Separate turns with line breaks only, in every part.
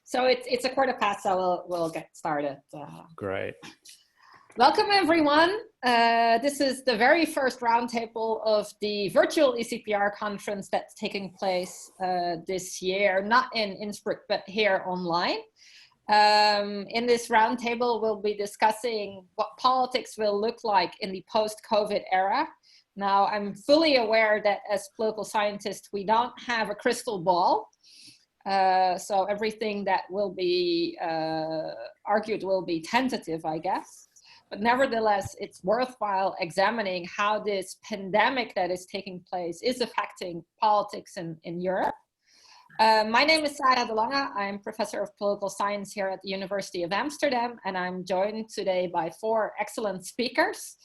So it's a 1:15, so we'll get started.
Great.
Welcome, everyone. This is the very first roundtable of the virtual ECPR conference that's taking place this year, not in Innsbruck, but here online. In this roundtable, we'll be discussing what politics will look like in the post-COVID era. Now, I'm fully aware that as political scientists, we don't have a crystal ball. So everything that will be argued will be tentative, I guess. But nevertheless, it's worthwhile examining how this pandemic that is taking place is affecting politics in Europe. My name is Sarah de Lange. I'm professor of political science here at the University of Amsterdam, and I'm joined today by 4 excellent speakers.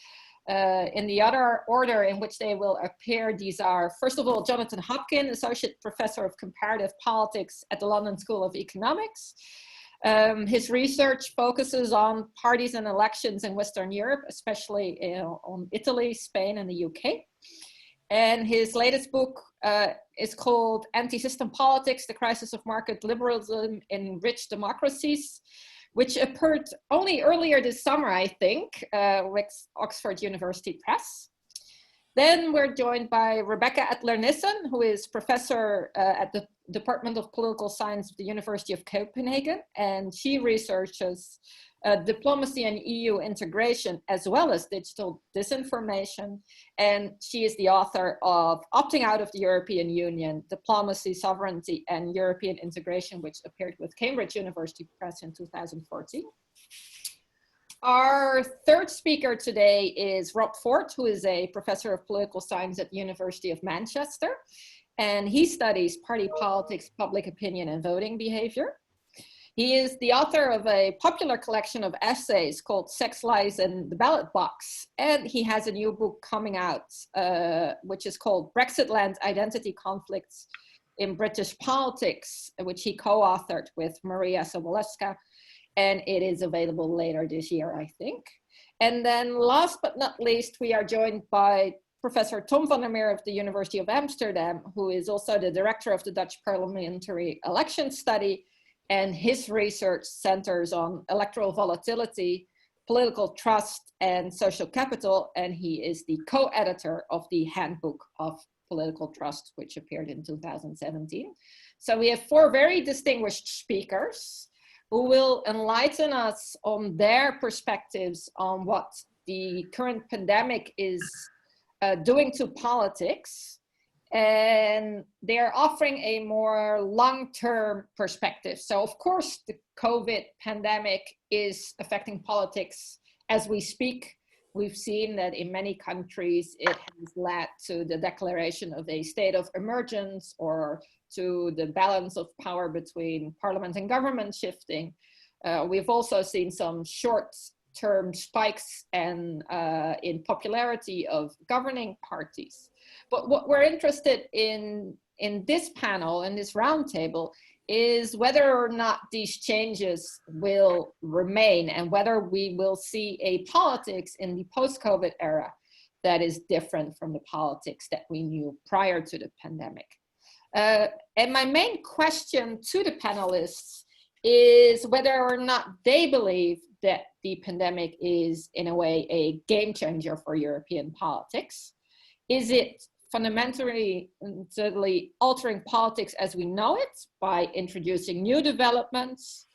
In the other order in which they will appear, these are, first of all, Jonathan Hopkin, Associate Professor of Comparative Politics at the London School of Economics. His research focuses on parties and elections in Western Europe, especially on Italy, Spain, and the UK. And his latest book is called Anti-System Politics, The Crisis of Market Liberalism in Rich Democracies, which appeared only earlier this summer, I think, with Oxford University Press. Then we're joined by Rebecca Adler-Nissen, who is professor at the Department of Political Science of the University of Copenhagen, and she researches diplomacy and EU integration, as well as digital disinformation. And she is the author of Opting Out of the European Union, Diplomacy, Sovereignty, and European Integration, which appeared with Cambridge University Press in 2014. Our third speaker today is Rob Ford, who is a professor of political science at the University of Manchester. And he studies party politics, public opinion, and voting behavior. He is the author of a popular collection of essays called Sex, Lies, and the Ballot Box. And he has a new book coming out, which is called Brexitland: Identity Conflicts in British Politics, which he co-authored with Maria Sobolewska. And it is available later this year, I think. And then last but not least, we are joined by Professor Tom van der Meer of the University of Amsterdam, who is also the director of the Dutch Parliamentary Election Study. And his research centers on electoral volatility, political trust, and social capital. And he is the co-editor of the Handbook of Political Trust, which appeared in 2017. So we have 4 very distinguished speakers who will enlighten us on their perspectives on what the current pandemic is doing to politics. And they're offering a more long-term perspective. So of course, the COVID pandemic is affecting politics as we speak. We've seen that in many countries, it has led to the declaration of a state of emergence or to the balance of power between parliament and government shifting. We've also seen some short-term spikes in popularity of governing parties. But what we're interested in this panel, in this roundtable, is whether or not these changes will remain and whether we will see a politics in the post-COVID era that is different from the politics that we knew prior to the pandemic. And my main question to the panelists is whether or not they believe that the pandemic is, in a way, a game changer for European politics. Is it fundamentally altering politics as we know it by introducing new developments?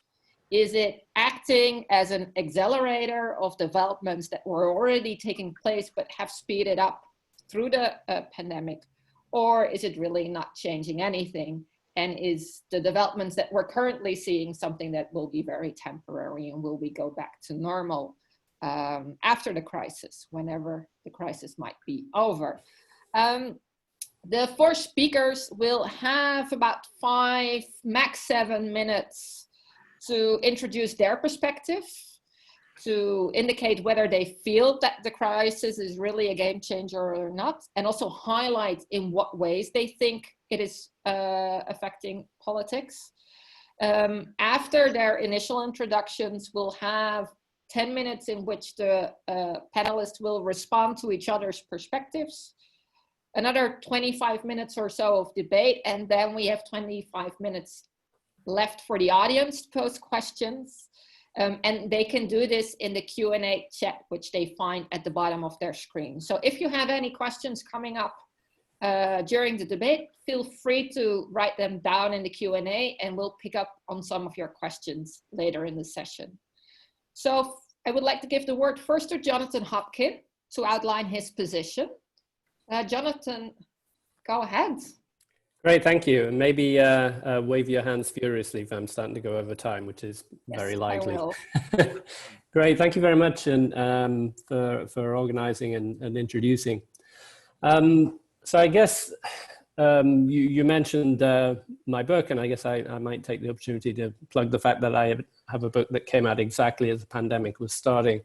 Is it acting as an accelerator of developments that were already taking place but have speeded up through the pandemic? Or is it really not changing anything? And is the developments that we're currently seeing something that will be very temporary, and will we go back to normal after the crisis, whenever the crisis might be over? The 4 speakers will have about 5, max 7 minutes to introduce their perspective, to indicate whether they feel that the crisis is really a game changer or not, and also highlight in what ways they think it is affecting politics. After their initial introductions, we'll have 10 minutes in which the panelists will respond to each other's perspectives. Another 25 minutes or so of debate, and then we have 25 minutes left for the audience to pose questions. And they can do this in the Q&A chat, which they find at the bottom of their screen. So if you have any questions coming up during the debate, feel free to write them down in the Q&A, and we'll pick up on some of your questions later in the session. So I would like to give the word first to Jonathan Hopkin to outline his position. Jonathan, go ahead.
Great, thank you. And maybe wave your hands furiously if I'm starting to go over time, which is very likely.
I will.
Great, thank you very much and for organizing and introducing. So I guess you mentioned my book, and I guess I might take the opportunity to plug the fact that I have a book that came out exactly as the pandemic was starting,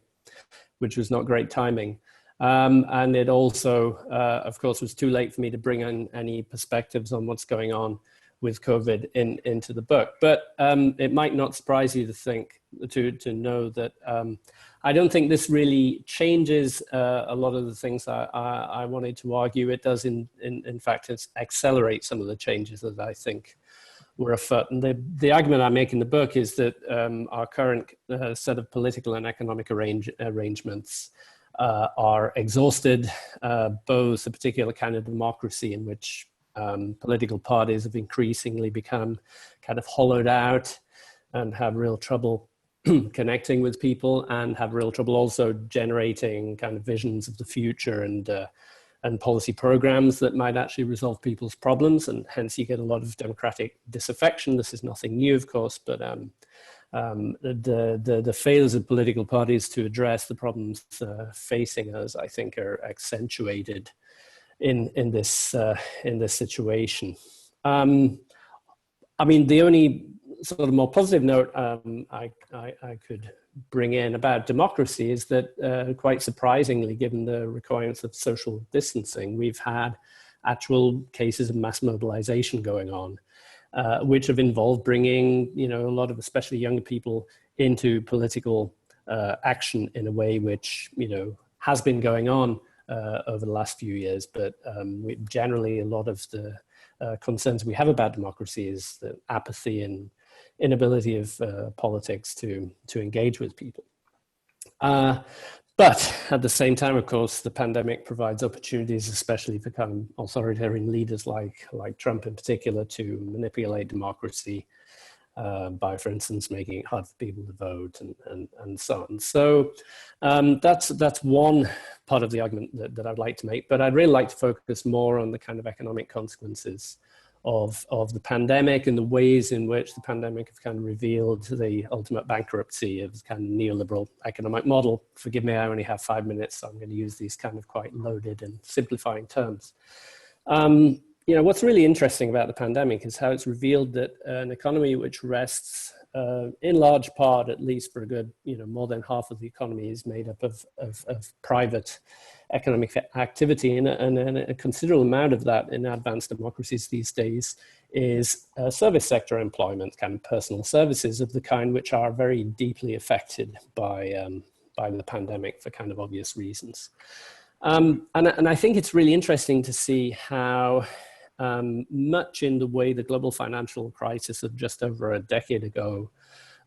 which was not great timing. And it also, of course, was too late for me to bring in any perspectives on what's going on with COVID into the book. But it might not surprise you to know that I don't think this really changes a lot of the things I wanted to argue. It does, in fact, accelerate some of the changes that I think were afoot. And the argument I make in the book is that our current set of political and economic arrangements are exhausted, both a particular kind of democracy in which political parties have increasingly become kind of hollowed out and have real trouble connecting with people, and have real trouble also generating kind of visions of the future and policy programs that might actually resolve people's problems, and hence you get a lot of democratic disaffection. This is nothing new, of course, but the failures of political parties to address the problems facing us, I think, are accentuated in this situation. I mean, the only sort of more positive note I could bring in about democracy is that, quite surprisingly, given the requirements of social distancing, we've had actual cases of mass mobilization going on, which have involved bringing, a lot of especially younger people into political action in a way which, has been going on over the last few years. But generally, a lot of the concerns we have about democracy is the apathy and inability of politics to engage with people. But at the same time, of course, the pandemic provides opportunities, especially for kind of authoritarian leaders like Trump in particular, to manipulate democracy by, for instance, making it hard for people to vote and so on. So that's one part of the argument that I'd like to make, but I'd really like to focus more on the kind of economic consequences of the pandemic and the ways in which the pandemic have kind of revealed the ultimate bankruptcy of the kind of neoliberal economic model. Forgive me, I only have 5 minutes, so I'm going to use these kind of quite loaded and simplifying terms. What's really interesting about the pandemic is how it's revealed that an economy which rests in large part, at least for a good, more than half of the economy is made up of private economic activity, and a considerable amount of that in advanced democracies these days is service sector employment, kind of personal services of the kind which are very deeply affected by the pandemic for kind of obvious reasons. And I think it's really interesting to see how much in the way the global financial crisis of just over a decade ago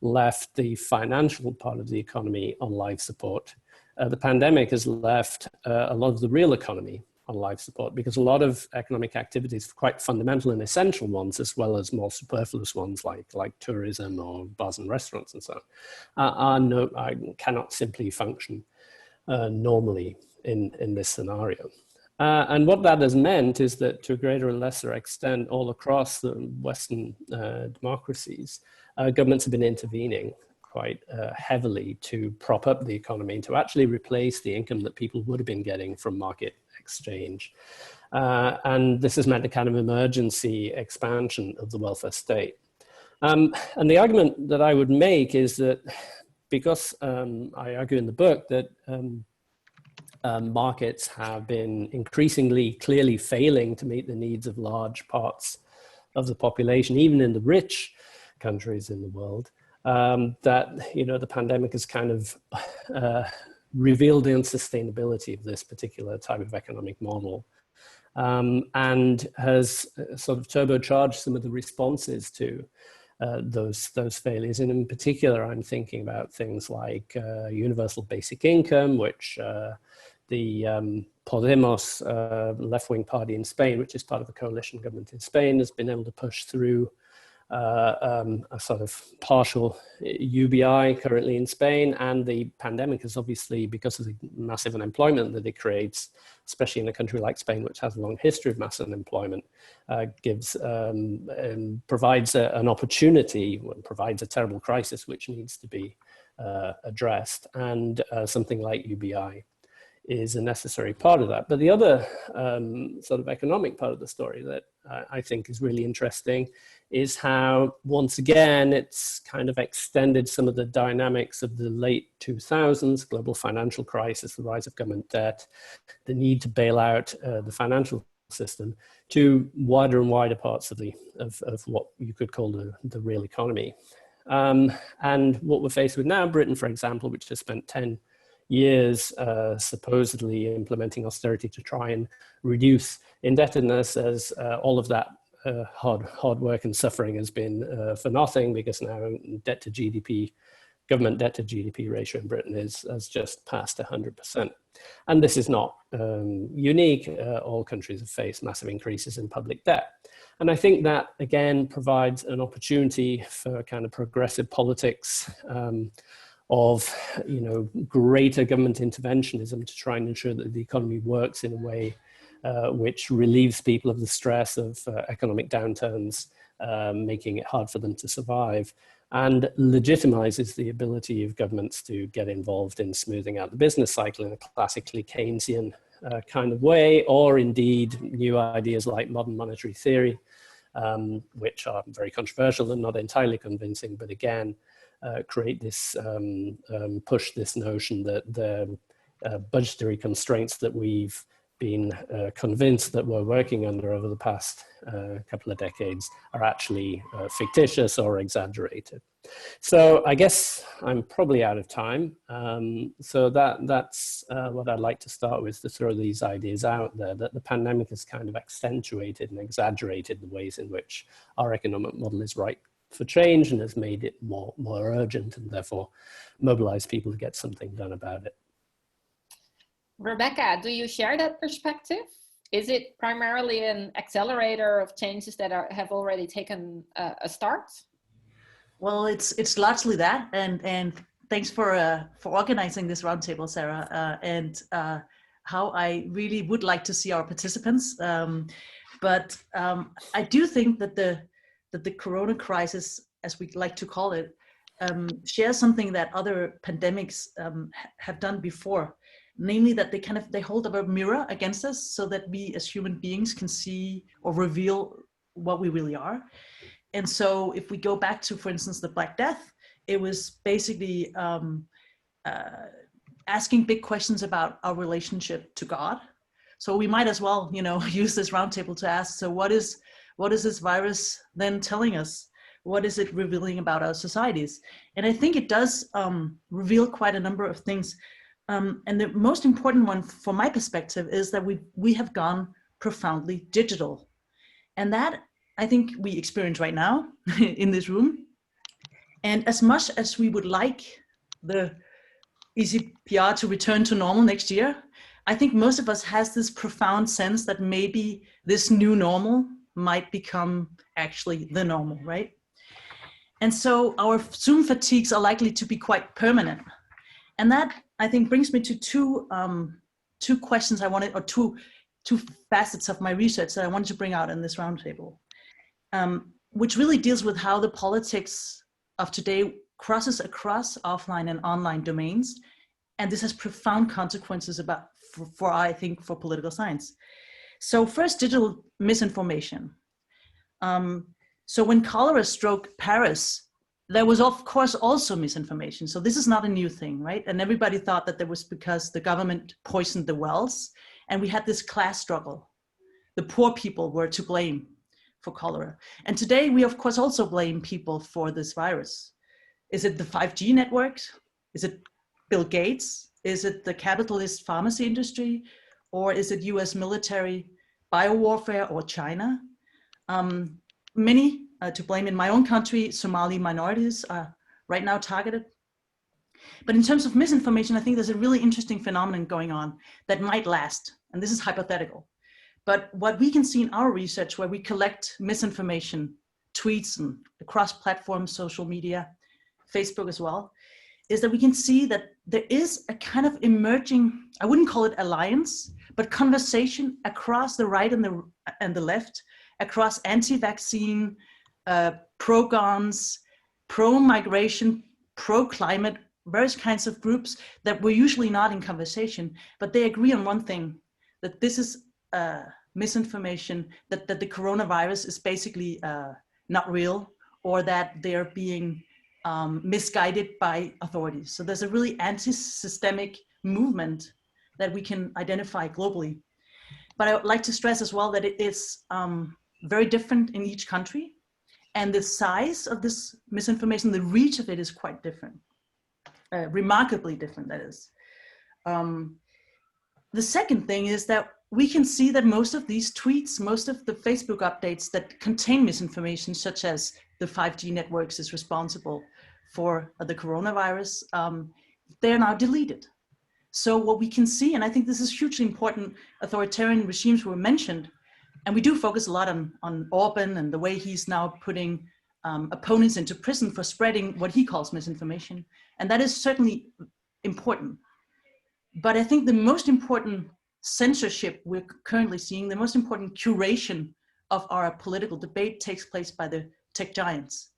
left the financial part of the economy on life support. The pandemic has left a lot of the real economy on life support, because a lot of economic activities, quite fundamental and essential ones, as well as more superfluous ones like tourism or bars and restaurants and so on, cannot simply function normally in this scenario. And what that has meant is that, to a greater or lesser extent, all across the Western democracies, governments have been intervening quite heavily to prop up the economy, to actually replace the income that people would have been getting from market exchange. And this has meant a kind of emergency expansion of the welfare state. And the argument that I would make is that, because I argue in the book that markets have been increasingly clearly failing to meet the needs of large parts of the population, even in the rich countries in the world, that the pandemic has kind of revealed the unsustainability of this particular type of economic model, and has sort of turbocharged some of the responses to those failures. And in particular, I'm thinking about things like universal basic income, which the Podemos left-wing party in Spain, which is part of the coalition government in Spain, has been able to push through a sort of partial UBI currently in Spain. And the pandemic is obviously, because of the massive unemployment that it creates, especially in a country like Spain, which has a long history of mass unemployment, provides an opportunity, provides a terrible crisis which needs to be addressed. And something like UBI is a necessary part of that. But the other sort of economic part of the story that I think is really interesting is how, once again, it's kind of extended some of the dynamics of the late 2000s, global financial crisis, the rise of government debt, the need to bail out the financial system, to wider and wider parts of what you could call the real economy. And what we're faced with now, Britain, for example, which has spent 10 years supposedly implementing austerity to try and reduce indebtedness, as all of that hard work and suffering has been for nothing, because now government debt to GDP ratio in Britain has just passed 100%. And this is not unique. All countries have faced massive increases in public debt. And I think that, again, provides an opportunity for kind of progressive politics of, greater government interventionism to try and ensure that the economy works in a way which relieves people of the stress of economic downturns, making it hard for them to survive, and legitimizes the ability of governments to get involved in smoothing out the business cycle in a classically Keynesian kind of way, or indeed new ideas like modern monetary theory, which are very controversial and not entirely convincing, but again, create this, push this notion that the budgetary constraints that we've been convinced that we're working under over the past couple of decades are actually fictitious or exaggerated. So I guess I'm probably out of time. So that's what I'd like to start with, to throw these ideas out there, that the pandemic has kind of accentuated and exaggerated the ways in which our economic model is ripe for change, and has made it more urgent, and therefore mobilize people to get something done about it.
Rebecca, do you share that perspective? Is it primarily an accelerator of changes that have already taken a start?
Well, it's largely that, and thanks for organizing this roundtable, Sarah, and how I really would like to see our participants. But I do think that the Corona crisis, as we like to call it, shares something that other pandemics have done before. Namely, that they hold up a mirror against us, so that we as human beings can see or reveal what we really are. And so if we go back to, for instance, the Black Death, it was basically asking big questions about our relationship to God. So we might as well, use this roundtable to ask, so what is this virus then telling us? What is it revealing about our societies? And I think it does reveal quite a number of things. And the most important one from my perspective is that we have gone profoundly digital. And that, I think, we experience right now in this room. And as much as we would like the ECPR to return to normal next year, I think most of us has this profound sense that maybe this new normal might become actually the normal, right? And so our Zoom fatigues are likely to be quite permanent. And that, I think, brings me to two questions I wanted, or two facets of my research that I wanted to bring out in this roundtable, which really deals with how the politics of today crosses across offline and online domains. And this has profound consequences I think, for political science. So first, digital misinformation. So when cholera struck Paris, there was, of course, also misinformation. So this is not a new thing, right? And everybody thought that that was because the government poisoned the wells, and we had this class struggle. The poor people were to blame for cholera. And today we, of course, also blame people for this virus. Is it the 5G networks? Is it Bill Gates? Is it the capitalist pharmacy industry? Or is it US military biowarfare, or China? Many to blame. In my own country, Somali minorities are right now targeted. But in terms of misinformation, I think there's a really interesting phenomenon going on that might last. And this is hypothetical. But what we can see in our research, where we collect misinformation, tweets and across platforms, social media, Facebook as well, is that we can see that there is a kind of emerging, I wouldn't call it alliance, but conversation across the right and the left, across anti-vaccine, pro-guns, pro-migration, pro-climate, various kinds of groups that were usually not in conversation, but they agree on one thing, that this is misinformation, that the coronavirus is basically not real, or that they're being misguided by authorities. So there's a really anti-systemic movement that we can identify globally. But I would like to stress as well that it is very different in each country, and the size of this misinformation, the reach of it is quite different, remarkably different, that is. The second thing is that we can see that most of these tweets, most of the Facebook updates that contain misinformation, such as the 5G networks is responsible for the coronavirus, they're now deleted. So what we can see, and I think this is hugely important, authoritarian regimes were mentioned, and we do focus a lot on Orban and the way he's now putting opponents into prison for spreading what he calls misinformation. And that is certainly important. But I think the most important censorship we're currently seeing, the most important curation of our political debate takes place by the tech giants.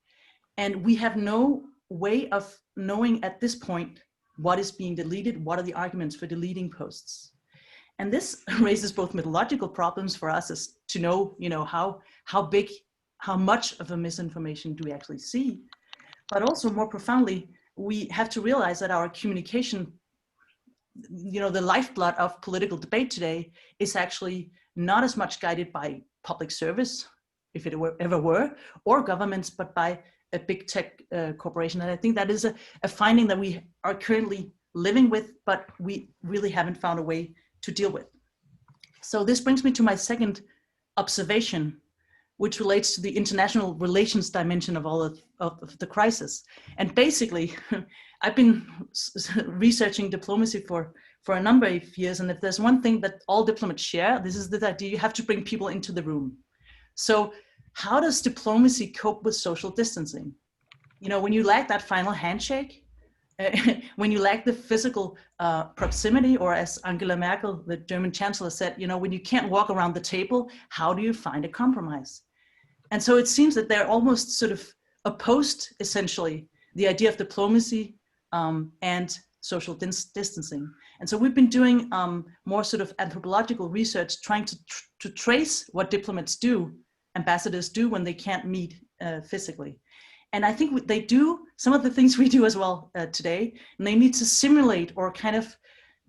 And we have no way of knowing at this point what is being deleted, what are the arguments for deleting posts. And this raises both methodological problems for us as to know, how big, how much of a misinformation do we actually see, but also more profoundly, we have to realize that our communication, the lifeblood of political debate today is actually not as much guided by public service, if it ever were, or governments, but by a big tech corporation. And I think that is a finding that we are currently living with, but we really haven't found a way to deal with. So this brings me to my second observation, which relates to the international relations dimension of all of the crisis. And basically, I've been researching diplomacy for a number of years, and if there's one thing that all diplomats share, this is the idea you have to bring people into the room. So how does diplomacy cope with social distancing? When you lack that final handshake, when you lack the physical proximity, or as Angela Merkel, the German chancellor, said, when you can't walk around the table, how do you find a compromise? And so it seems that they're almost sort of opposed, essentially, the idea of diplomacy and social distancing. And so we've been doing more sort of anthropological research, trying to trace what diplomats do, ambassadors do when they can't meet physically. And I think they do some of the things we do as well today, namely to simulate or kind of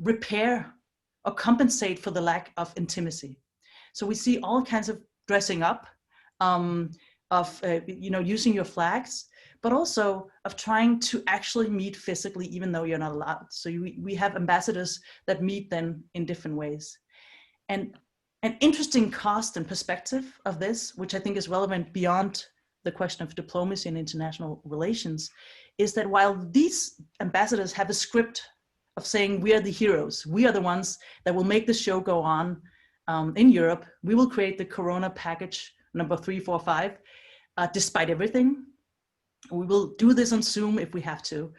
repair or compensate for the lack of intimacy. So we see all kinds of dressing up, of using your flags, but also of trying to actually meet physically, even though you're not allowed. So we have ambassadors that meet then in different ways. And an interesting cost and perspective of this, which I think is relevant beyond the question of diplomacy and international relations, is that while these ambassadors have a script of saying we are the heroes, we are the ones that will make the show go on in Europe, we will create the Corona package number 3, 4, 5, despite everything. We will do this on Zoom if we have to.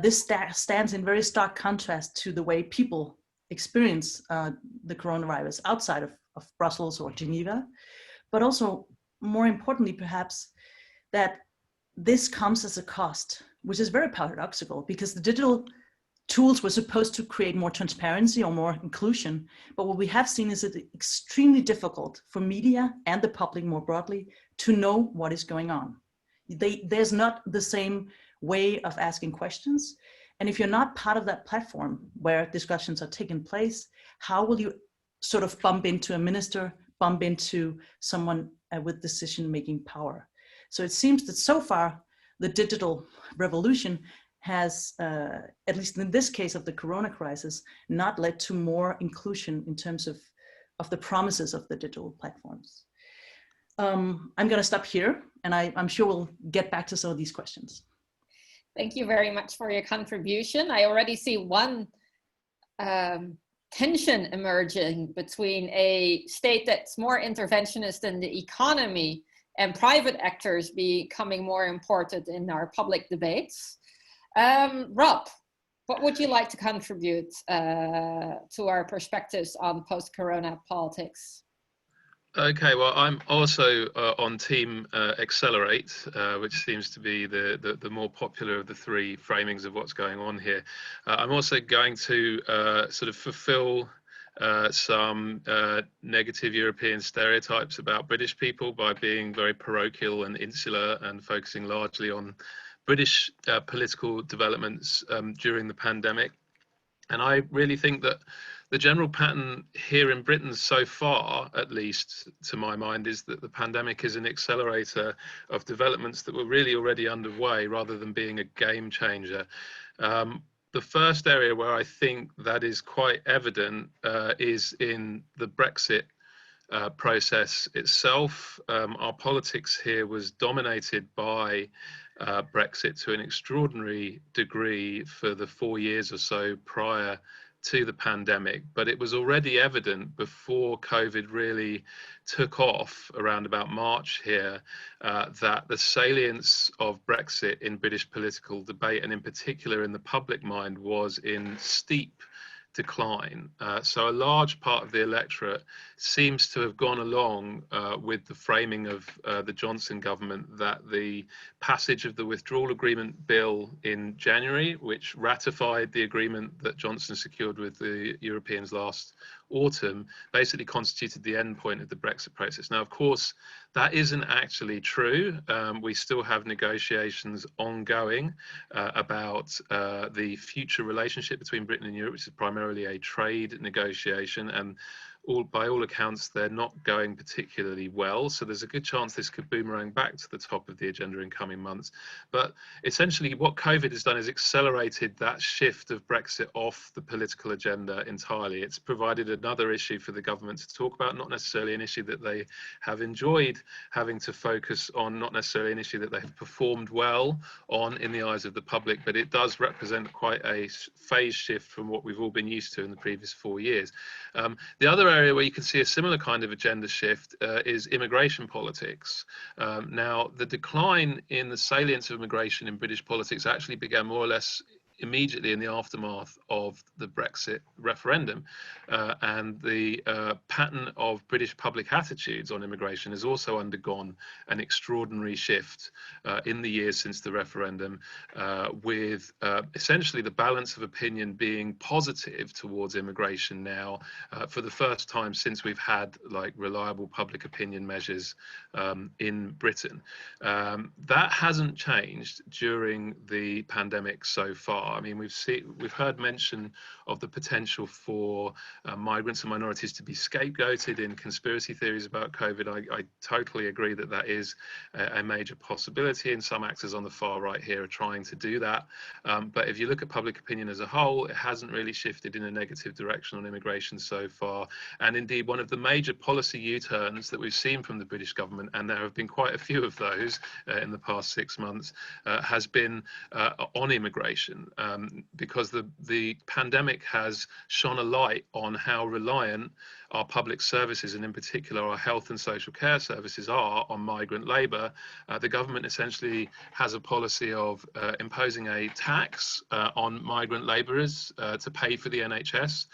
This stands in very stark contrast to the way people experience the coronavirus outside of Brussels or Geneva, but also more importantly, perhaps, that this comes as a cost, which is very paradoxical, because the digital tools were supposed to create more transparency or more inclusion. But what we have seen is that it's extremely difficult for media and the public more broadly to know what is going on. There's not the same way of asking questions. And if you're not part of that platform where discussions are taking place, how will you sort of bump into a minister, bump into someone with decision-making power? So it seems that so far, the digital revolution has, at least in this case of the Corona crisis, not led to more inclusion in terms of the promises of the digital platforms. I'm going to stop here, and I'm sure we'll get back to some of these questions.
Thank you very much for your contribution. I already see one tension emerging between a state that's more interventionist in the economy and private actors becoming more important in our public debates. Rob, what would you like to contribute to our perspectives on post-corona politics?
Okay, well, I'm also on Team Accelerate, which seems to be the more popular of the three framings of what's going on here. I'm also going to sort of fulfill some negative European stereotypes about British people by being very parochial and insular and focusing largely on British political developments during the pandemic. And I really think that the general pattern here in Britain so far, at least to my mind, is that the pandemic is an accelerator of developments that were really already underway rather than being a game changer. The first area where I think that is quite evident is in the Brexit process itself. Our politics here was dominated by Brexit to an extraordinary degree for the 4 years or so prior to the pandemic, but it was already evident before COVID really took off around about March here that the salience of Brexit in British political debate, and in particular in the public mind, was in steep decline. So a large part of the electorate seems to have gone along with the framing of the Johnson government that the passage of the withdrawal agreement bill in January, which ratified the agreement that Johnson secured with the Europeans last autumn, basically constituted the end point of the Brexit process. Now, of course, that isn't actually true. We still have negotiations ongoing about the future relationship between Britain and Europe, which is primarily a trade negotiation, and by all accounts, they're not going particularly well. So there's a good chance this could boomerang back to the top of the agenda in coming months. But essentially what COVID has done is accelerated that shift of Brexit off the political agenda entirely. It's provided another issue for the government to talk about, not necessarily an issue that they have enjoyed having to focus on, not necessarily an issue that they have performed well on in the eyes of the public, but it does represent quite a phase shift from what we've all been used to in the previous 4 years. The other area where you can see a similar kind of agenda shift is immigration politics. Now, the decline in the salience of immigration in British politics actually began more or less immediately in the aftermath of the Brexit referendum. And the pattern of British public attitudes on immigration has also undergone an extraordinary shift in the years since the referendum, with essentially the balance of opinion being positive towards immigration now for the first time since we've had like reliable public opinion measures in Britain. That hasn't changed during the pandemic so far. I mean, we've heard mention of the potential for migrants and minorities to be scapegoated in conspiracy theories about COVID. I totally agree that that is a major possibility, and some actors on the far right here are trying to do that. But if you look at public opinion as a whole, it hasn't really shifted in a negative direction on immigration so far. And indeed, one of the major policy U-turns that we've seen from the British government, and there have been quite a few of those in the past 6 months, has been on immigration, because the pandemic has shone a light on how reliant our public services, and in particular our health and social care services, are on migrant labour. The government essentially has a policy of imposing a tax on migrant labourers to pay for the NHS.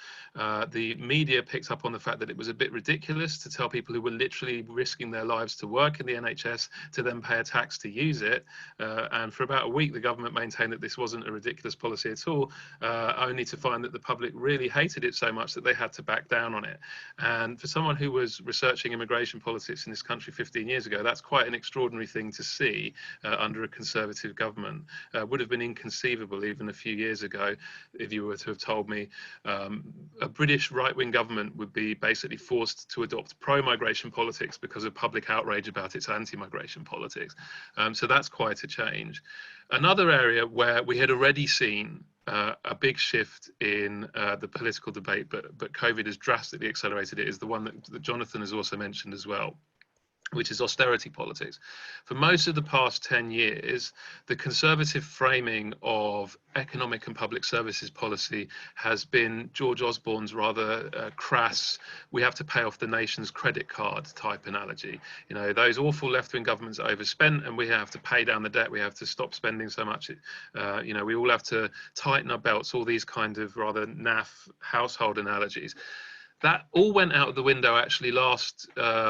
The media picked up on the fact that it was a bit ridiculous to tell people who were literally risking their lives to work in the NHS to then pay a tax to use it. And for about a week, the government maintained that this wasn't a ridiculous policy at all, only to find that the public really hated it so much that they had to back down on it. And for someone who was researching immigration politics in this country 15 years ago, that's quite an extraordinary thing to see under a Conservative government. Would have been inconceivable even a few years ago if you were to have told me a British right-wing government would be basically forced to adopt pro-migration politics because of public outrage about its anti-migration politics. So that's quite a change. Another area where we had already seen a big shift in the political debate, but COVID has drastically accelerated it, is the one that Jonathan has also mentioned as well. which is austerity politics. For most of the past 10 years, the conservative framing of economic and public services policy has been George Osborne's rather crass, we have to pay off the nation's credit card type analogy. You know, those awful left-wing governments overspent and we have to pay down the debt, we have to stop spending so much, you know, we all have to tighten our belts, all these kind of rather naff household analogies. That all went out of the window actually last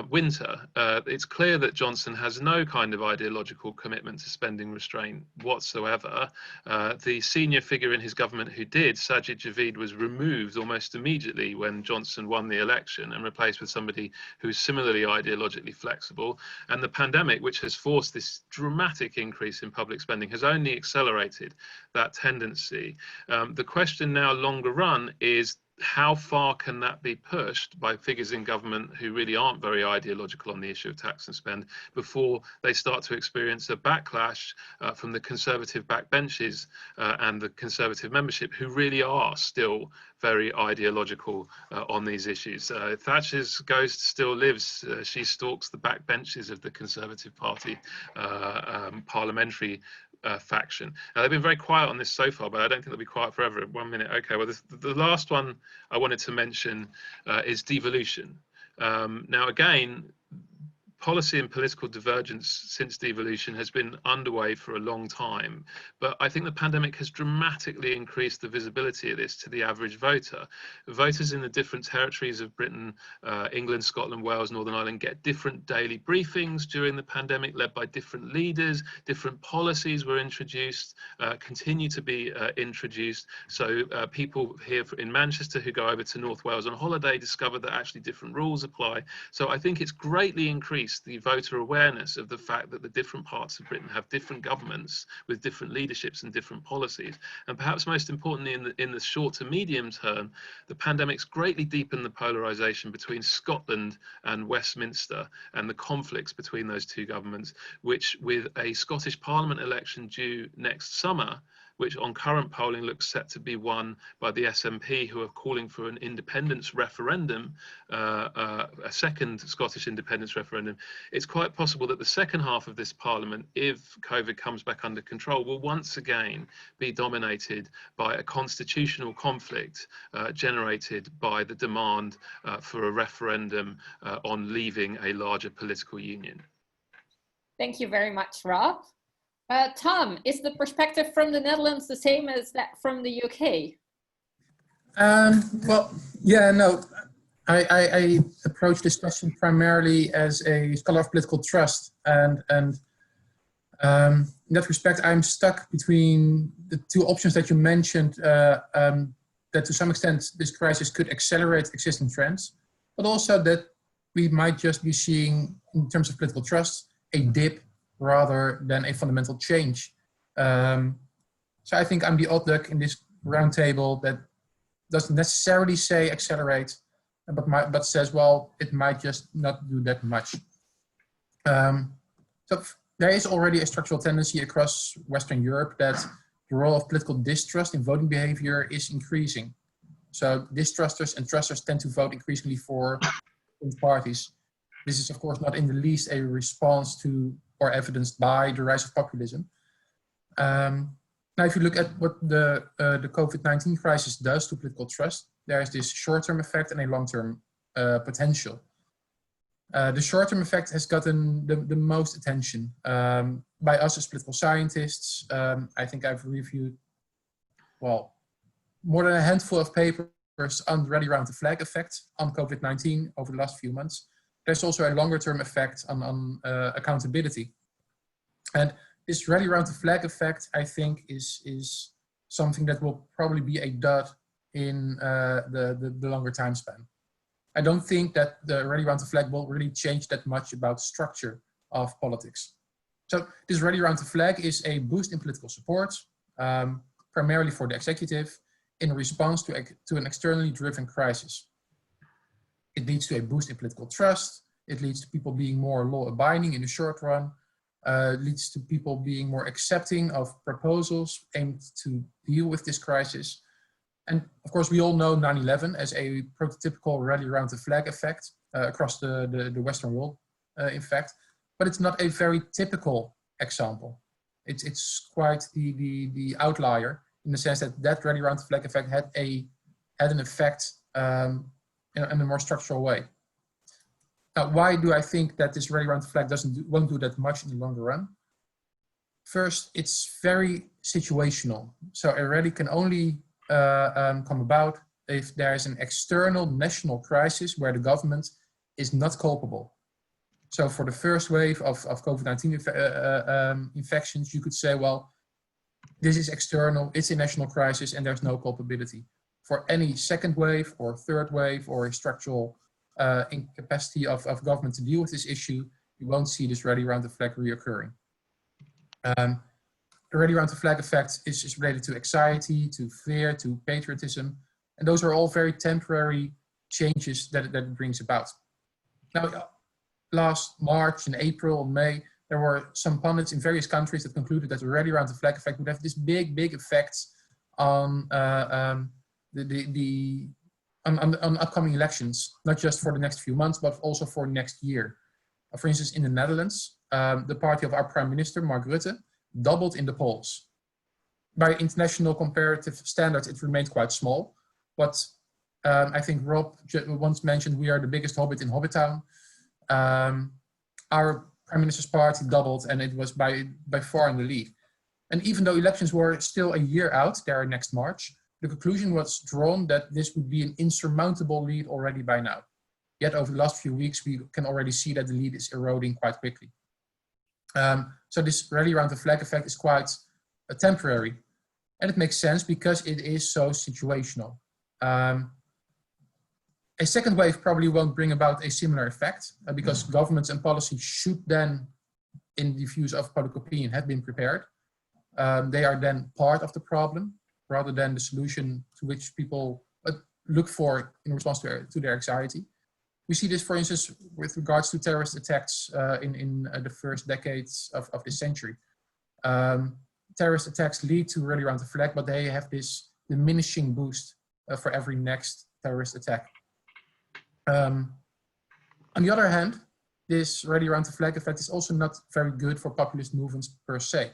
winter. It's clear that Johnson has no kind of ideological commitment to spending restraint whatsoever. The senior figure in his government who did, Sajid Javid, was removed almost immediately when Johnson won the election and replaced with somebody who's similarly ideologically flexible. And the pandemic, which has forced this dramatic increase in public spending, has only accelerated that tendency. The question now longer run is, how far can that be pushed by figures in government who really aren't very ideological on the issue of tax and spend before they start to experience a backlash from the conservative backbenches and the conservative membership who really are still very ideological on these issues. Thatcher's ghost still lives. She stalks the backbenches of the Conservative Party parliamentary faction. Now, they've been very quiet on this so far, but I don't think they'll be quiet forever. 1 minute. Okay, well, the last one I wanted to mention is devolution. Now, again, policy and political divergence since devolution has been underway for a long time, but I think the pandemic has dramatically increased the visibility of this to the average voter. Voters in the different territories of Britain, England, Scotland, Wales, Northern Ireland get different daily briefings during the pandemic, led by different leaders. Different policies were introduced, continue to be introduced. So people here in Manchester who go over to North Wales on holiday discover that actually different rules apply. So I think it's greatly increased the voter awareness of the fact that the different parts of Britain have different governments with different leaderships and different policies. And perhaps most importantly, in the short to medium term, the pandemic's greatly deepened the polarisation between Scotland and Westminster and the conflicts between those two governments, which, with a Scottish Parliament election due next summer, which on current polling looks set to be won by the SNP, who are calling for an independence referendum, a second Scottish independence referendum. It's quite possible that the second half of this parliament, if COVID comes back under control, will once again be dominated by a constitutional conflict generated by the demand for a referendum on leaving a larger political union.
Thank you very much, Rob. Tom, is the perspective from the Netherlands the same as that from the UK?
Well, yeah, no, I approach this question primarily as a scholar of political trust, and in that respect, I'm stuck between the two options that you mentioned, that to some extent this crisis could accelerate existing trends, but also that we might just be seeing, in terms of political trust, a dip rather than a fundamental change. So I think I'm the odd duck in this roundtable that doesn't necessarily say accelerate, but says, well, it might just not do that much. So there is already a structural tendency across Western Europe that the role of political distrust in voting behavior is increasing. So distrusters and trusters tend to vote increasingly for parties. This is, of course, not in the least a response to or evidenced by the rise of populism. Now, if you look at what the COVID-19 crisis does to political trust, there is this short-term effect and a long-term potential. The short-term effect has gotten the most attention by us as political scientists. I think I've reviewed, well, more than a handful of papers on the rally around the flag effect on COVID-19 over the last few months. There's also a longer-term effect on accountability. And this rally around the flag effect, I think, is something that will probably be a dud in the longer time span. I don't think that the rally around the flag will really change that much about structure of politics. So this rally around the flag is a boost in political support, primarily for the executive, in response to an externally driven crisis. It leads to a boost in political trust. It leads to people being more law-abiding in the short run. It leads to people being more accepting of proposals aimed to deal with this crisis. And of course, we all know 9/11 as a prototypical rally around the flag effect across the Western world. in fact, but it's not a very typical example. It's quite the outlier in the sense that rally around the flag effect had an effect in a more structural way. Now, why do I think that this rally around the flag won't do that much in the longer run? First, it's very situational. So a rally can only come about if there is an external national crisis where the government is not culpable. So for the first wave of COVID-19 infections, you could say, well, this is external, it's a national crisis, and there's no culpability. For any second wave or third wave or a structural incapacity of government to deal with this issue, you won't see this rally around the flag reoccurring. The rally around the flag effect is related to anxiety, to fear, to patriotism, and those are all very temporary changes that it brings about. Now, last March and April and May, there were some pundits in various countries that concluded that the rally around the flag effect would have this big effect on on upcoming elections, not just for the next few months, but also for next year. For instance, in the Netherlands, the party of our Prime Minister, Mark Rutte, doubled in the polls. By international comparative standards, it remained quite small, but I think Rob once mentioned we are the biggest hobbit in Hobbitown. Our Prime Minister's party doubled, and it was by far in the lead. And even though elections were still a year out, there next March, the conclusion was drawn that this would be an insurmountable lead already by now. Yet over the last few weeks, we can already see that the lead is eroding quite quickly. So this rally around the flag effect is quite temporary. And it makes sense because it is so situational. A second wave probably won't bring about a similar effect because governments and policy should then, in the views of public opinion, have been prepared. They are then part of the problem rather than the solution to which people look for in response to their anxiety. We see this, for instance, with regards to terrorist attacks in the first decades of this century. Terrorist attacks lead to rally around the flag, but they have this diminishing boost for every next terrorist attack. On the other hand, this rally around the flag effect is also not very good for populist movements per se.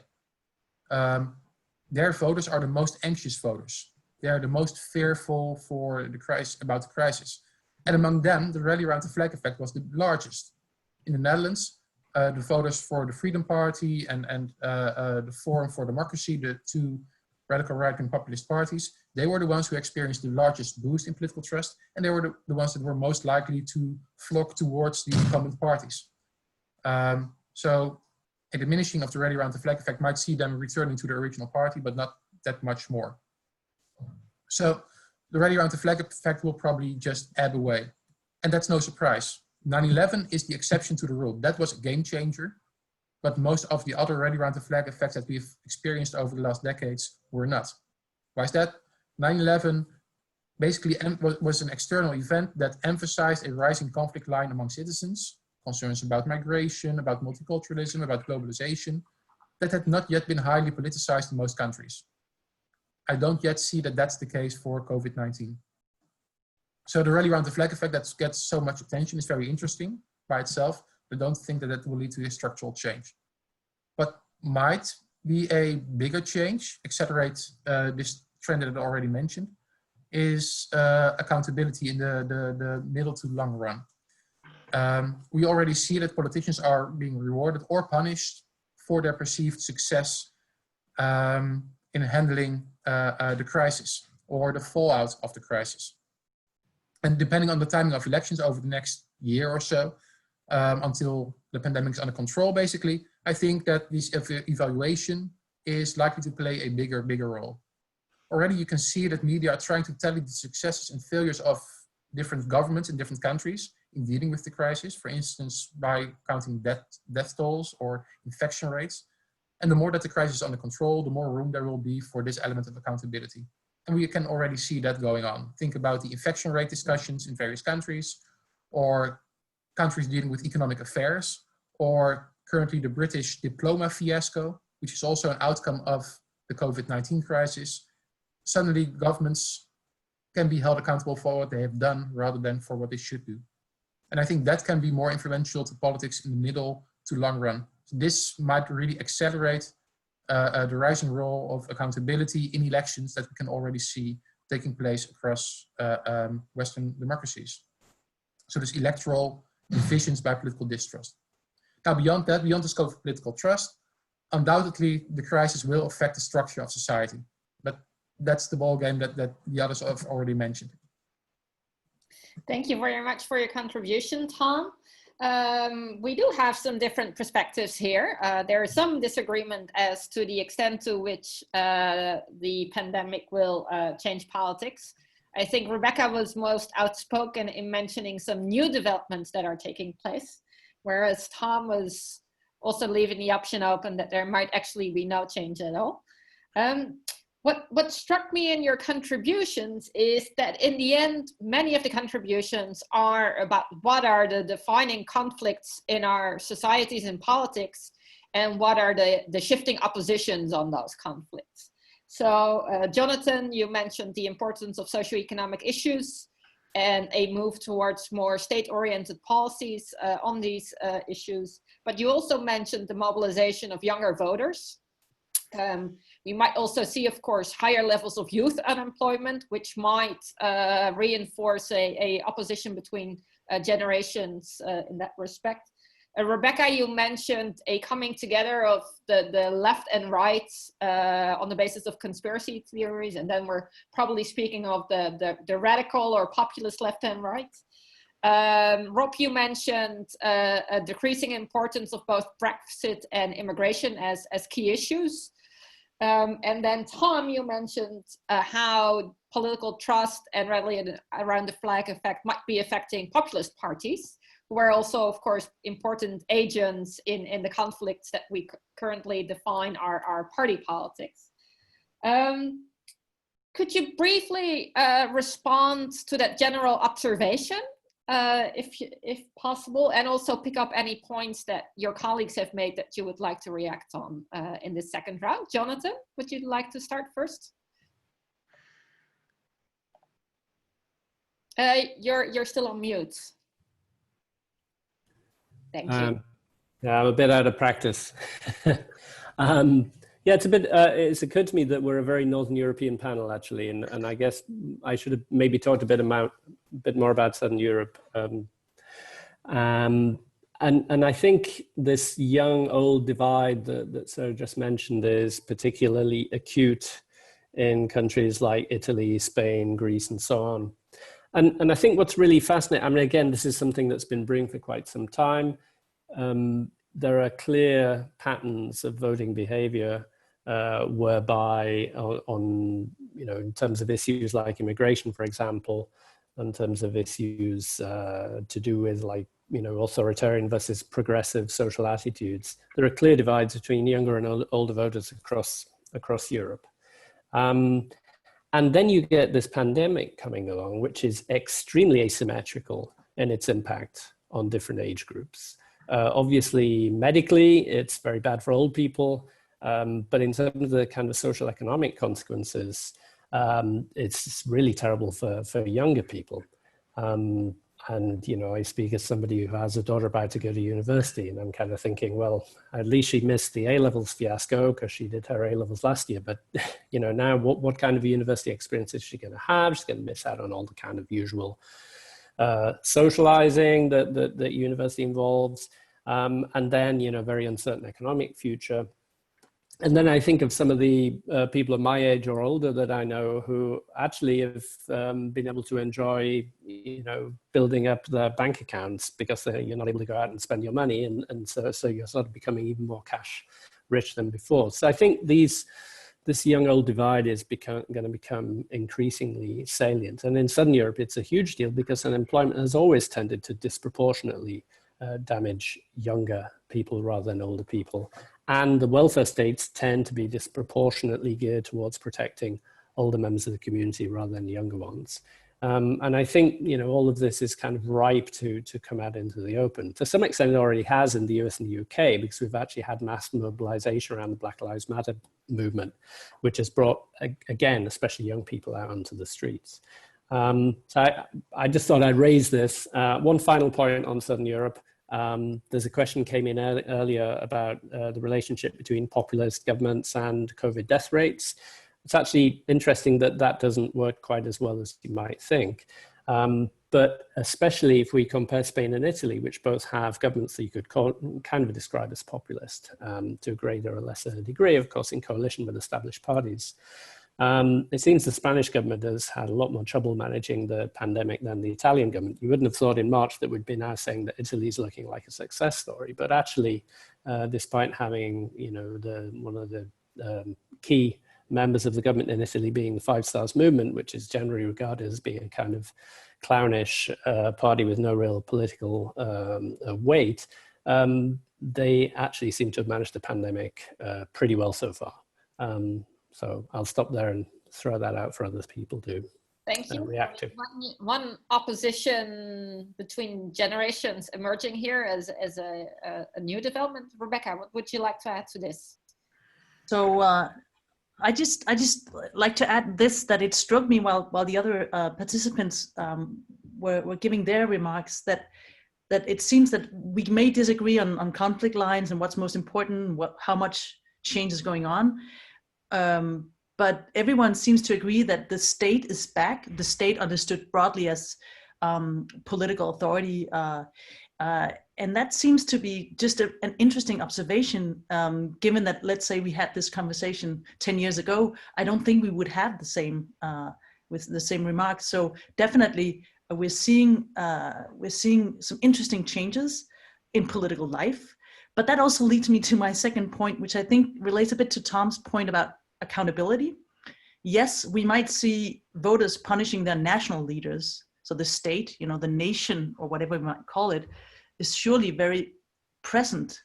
Their voters are the most anxious voters. They are the most fearful for the crisis, about the crisis. And among them, the rally around the flag effect was the largest. In the Netherlands, the voters for the Freedom Party and the Forum for Democracy, the two radical right-wing populist parties, they were the ones who experienced the largest boost in political trust, and they were the ones that were most likely to flock towards the incumbent parties. So a diminishing of the rally around the flag effect might see them returning to the original party, but not that much more. So the rally around the flag effect will probably just ebb away. And that's no surprise. 9/11 is the exception to the rule. That was a game changer, but most of the other rally around the flag effects that we've experienced over the last decades were not. Why is that? 9/11 basically was an external event that emphasized a rising conflict line among citizens, concerns about migration, about multiculturalism, about globalization, that had not yet been highly politicized in most countries. I don't yet see that that's the case for COVID-19. So the rally around the flag effect that gets so much attention is very interesting by itself, but don't think that that will lead to a structural change. What might be a bigger change, accelerate this trend that I already mentioned, is accountability in the middle to long run. We already see that politicians are being rewarded or punished for their perceived success in handling the crisis or the fallout of the crisis. And depending on the timing of elections over the next year or so, until the pandemic is under control, basically, I think that this evaluation is likely to play a bigger role. Already you can see that media are trying to tell you the successes and failures of different governments in different countries in dealing with the crisis, for instance, by counting death tolls or infection rates. And the more that the crisis is under control, the more room there will be for this element of accountability. And we can already see that going on. Think about the infection rate discussions in various countries, or countries dealing with economic affairs, or currently the British diploma fiasco, which is also an outcome of the COVID-19 crisis. Suddenly governments can be held accountable for what they have done rather than for what they should do. And I think that can be more influential to politics in the middle to long run. So this might really accelerate the rising role of accountability in elections that we can already see taking place across Western democracies. So this electoral divisions by political distrust. Now beyond that, beyond the scope of political trust, undoubtedly the crisis will affect the structure of society. But that's the ballgame that the others have already mentioned.
Thank you very much for your contribution, Tom. We do have some different perspectives here. There is some disagreement as to the extent to which the pandemic will change politics. I think Rebecca was most outspoken in mentioning some new developments that are taking place, whereas Tom was also leaving the option open that there might actually be no change at all. What struck me in your contributions is that in the end, many of the contributions are about what are the defining conflicts in our societies and politics, and what are the shifting oppositions on those conflicts. So Jonathan, you mentioned the importance of socioeconomic issues and a move towards more state-oriented policies on these issues. But you also mentioned the mobilization of younger voters. We might also see, of course, higher levels of youth unemployment, which might reinforce a opposition between generations in that respect. Rebecca, you mentioned a coming together of the left and right on the basis of conspiracy theories, and then we're probably speaking of the radical or populist left and right. Rob, you mentioned a decreasing importance of both Brexit and immigration as key issues. And then Tom, you mentioned how political trust and rallying around the flag effect might be affecting populist parties, who are also, of course, important agents in the conflicts that we currently define our party politics. Could you briefly respond to that general observation, if possible, and also pick up any points that your colleagues have made that you would like to react on in this second round? Jonathan, would you like to start first? You're still on mute. Thank you.
Yeah, I'm a bit out of practice. Yeah, it's a bit, it's occurred to me that we're a very Northern European panel, actually, and I guess I should have maybe talked a bit more about Southern Europe. And I think this young-old divide that Sarah just mentioned is particularly acute in countries like Italy, Spain, Greece, and so on. And I think what's really fascinating, I mean, again, this is something that's been brewing for quite some time. There are clear patterns of voting behavior whereby in terms of issues like immigration, for example, in terms of issues to do with authoritarian versus progressive social attitudes, there are clear divides between younger and older voters across Europe. And then you get this pandemic coming along, which is extremely asymmetrical in its impact on different age groups. Obviously, medically, it's very bad for old people, but in terms of the kind of social economic consequences, it's really terrible for younger people. And, I speak as somebody who has a daughter about to go to university, and I'm kind of thinking, well, at least she missed the A-levels fiasco because she did her A-levels last year. But, now what kind of university experience is she going to have? She's going to miss out on all the kind of usual socializing that university involves. And then, very uncertain economic future. And then I think of some of the people of my age or older that I know who actually have been able to enjoy, building up their bank accounts because you're not able to go out and spend your money. And so you're sort of becoming even more cash rich than before. So I think this young-old divide is going to become increasingly salient. And in Southern Europe, it's a huge deal because unemployment has always tended to disproportionately damage younger people rather than older people. And the welfare states tend to be disproportionately geared towards protecting older members of the community rather than younger ones. And I think, all of this is kind of ripe to come out into the open. To some extent, it already has in the US and the UK, because we've actually had mass mobilization around the Black Lives Matter movement, which has brought, again, especially young people out onto the streets. So I just thought I'd raise this. One final point on Southern Europe. There's a question came in earlier about the relationship between populist governments and COVID death rates. It's actually interesting that that doesn't work quite as well as you might think. But especially if we compare Spain and Italy, which both have governments that you could kind of describe as populist to a greater or lesser degree, of course, in coalition with established parties. It seems the Spanish government has had a lot more trouble managing the pandemic than the Italian government. You wouldn't have thought in March that we'd be now saying that Italy's looking like a success story, but actually, despite having, you know, one of the key members of the government in Italy being the Five Stars movement, which is generally regarded as being a kind of clownish party with no real political weight, they actually seem to have managed the pandemic pretty well so far. So I'll stop there and throw that out for other people to
Thank you.
react to.
One opposition between generations emerging here as a new development. Rebecca, what would you like to add to this?
So I just like to add this, that it struck me while the other participants were giving their remarks that it seems that we may disagree on conflict lines and what's most important, how much change is going on. But everyone seems to agree that the state is back. The state understood broadly as political authority. And that seems to be just an interesting observation, given that, let's say we had this conversation 10 years ago, I don't think we would have the same, with the same remarks. So definitely we're seeing some interesting changes in political life. But that also leads me to my second point, which I think relates a bit to Tom's point about accountability. Yes, we might see voters punishing their national leaders. So the state, you know, the nation, or whatever we might call it, is surely very present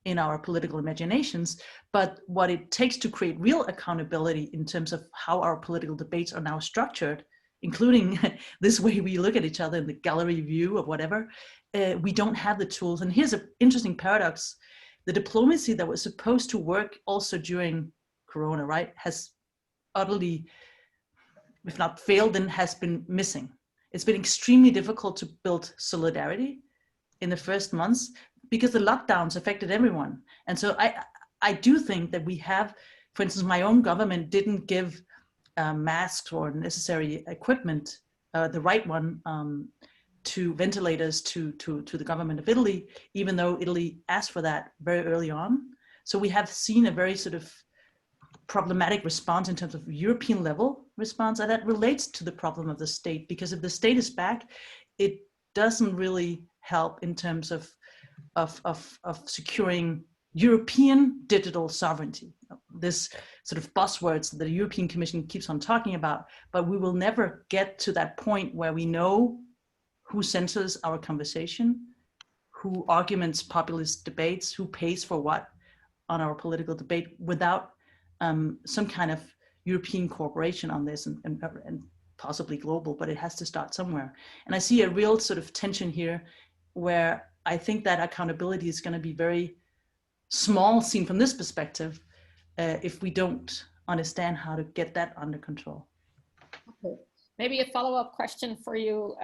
in our political imaginations. But what it takes to create real accountability in terms of how our political debates are now structured, including this way we look at each other in the gallery view or whatever, we don't have the tools. And here's an interesting paradox. The diplomacy that was supposed to work also during Corona, right, has utterly, if not failed, then has been missing. It's been extremely difficult to build solidarity in the first months because the lockdowns affected everyone. And so I do think that we have, for instance, my own government didn't give masks or necessary equipment, the right one, to ventilators to the government of Italy, even though Italy asked for that very early on. So we have seen a very sort of problematic response in terms of European level response, and that relates to the problem of the state, because if the state is back, it doesn't really help in terms of securing European digital sovereignty. This sort of buzzwords that the European Commission keeps on talking about, but we will never get to that point where we know who censors our conversation, who arguments populist debates, who pays for what on our political debate without some kind of European cooperation on this and possibly global, but it has to start somewhere. And I see a real sort of tension here where I think that accountability is going to be very small seen from this perspective if we don't understand how to get that under control.
Okay. Maybe a follow-up question for you.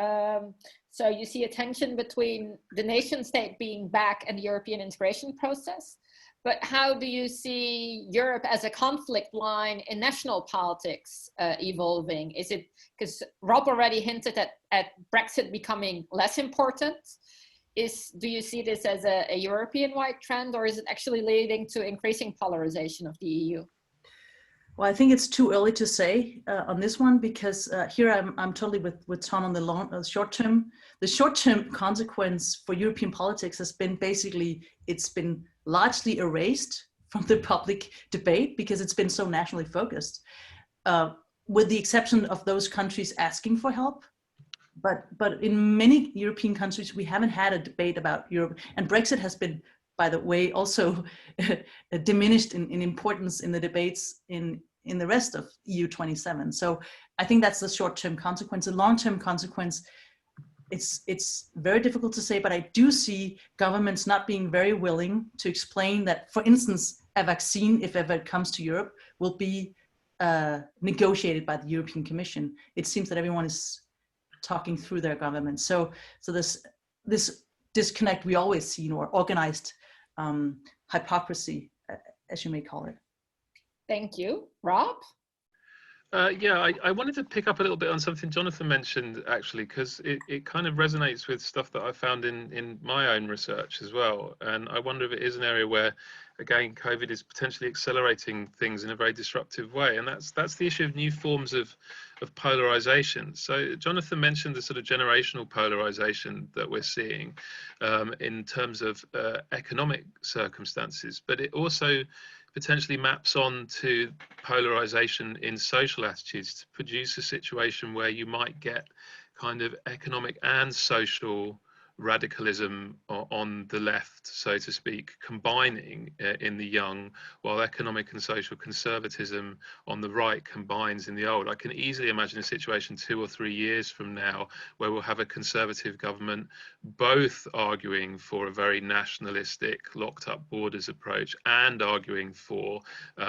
So you see a tension between the nation state being back and the European integration process, but how do you see Europe as a conflict line in national politics evolving? Is it, because Rob already hinted at Brexit becoming less important. Do you see this as a European-wide trend, or is it actually leading to increasing polarization of the EU?
Well, I think it's too early to say on this one, because here I'm totally with Tom on the short term. The short-term consequence for European politics has been basically, it's been largely erased from the public debate because it's been so nationally focused, with the exception of those countries asking for help. But in many European countries, we haven't had a debate about Europe. And Brexit has been, by the way, also diminished in importance in the debates in the rest of EU 27. So I think that's the short-term consequence. The long-term consequence, it's very difficult to say, but I do see governments not being very willing to explain that, for instance, a vaccine, if ever it comes to Europe, will be negotiated by the European Commission. It seems that everyone is talking through their government. So this disconnect we always see, or organized hypocrisy, as you may call it.
Thank you. Rob?
Yeah, I wanted to pick up a little bit on something Jonathan mentioned, actually, because it kind of resonates with stuff that I found in my own research as well. And I wonder if it is an area where, again, COVID is potentially accelerating things in a very disruptive way. And that's the issue of new forms of polarization. So Jonathan mentioned the sort of generational polarization that we're seeing in terms of economic circumstances, but it also potentially maps on to polarization in social attitudes to produce a situation where you might get kind of economic and social radicalism on the left, so to speak, combining in the young, while economic and social conservatism on the right combines in the old. I can easily imagine a situation 2 or 3 years from now where we'll have a conservative government both arguing for a very nationalistic locked up borders approach and arguing for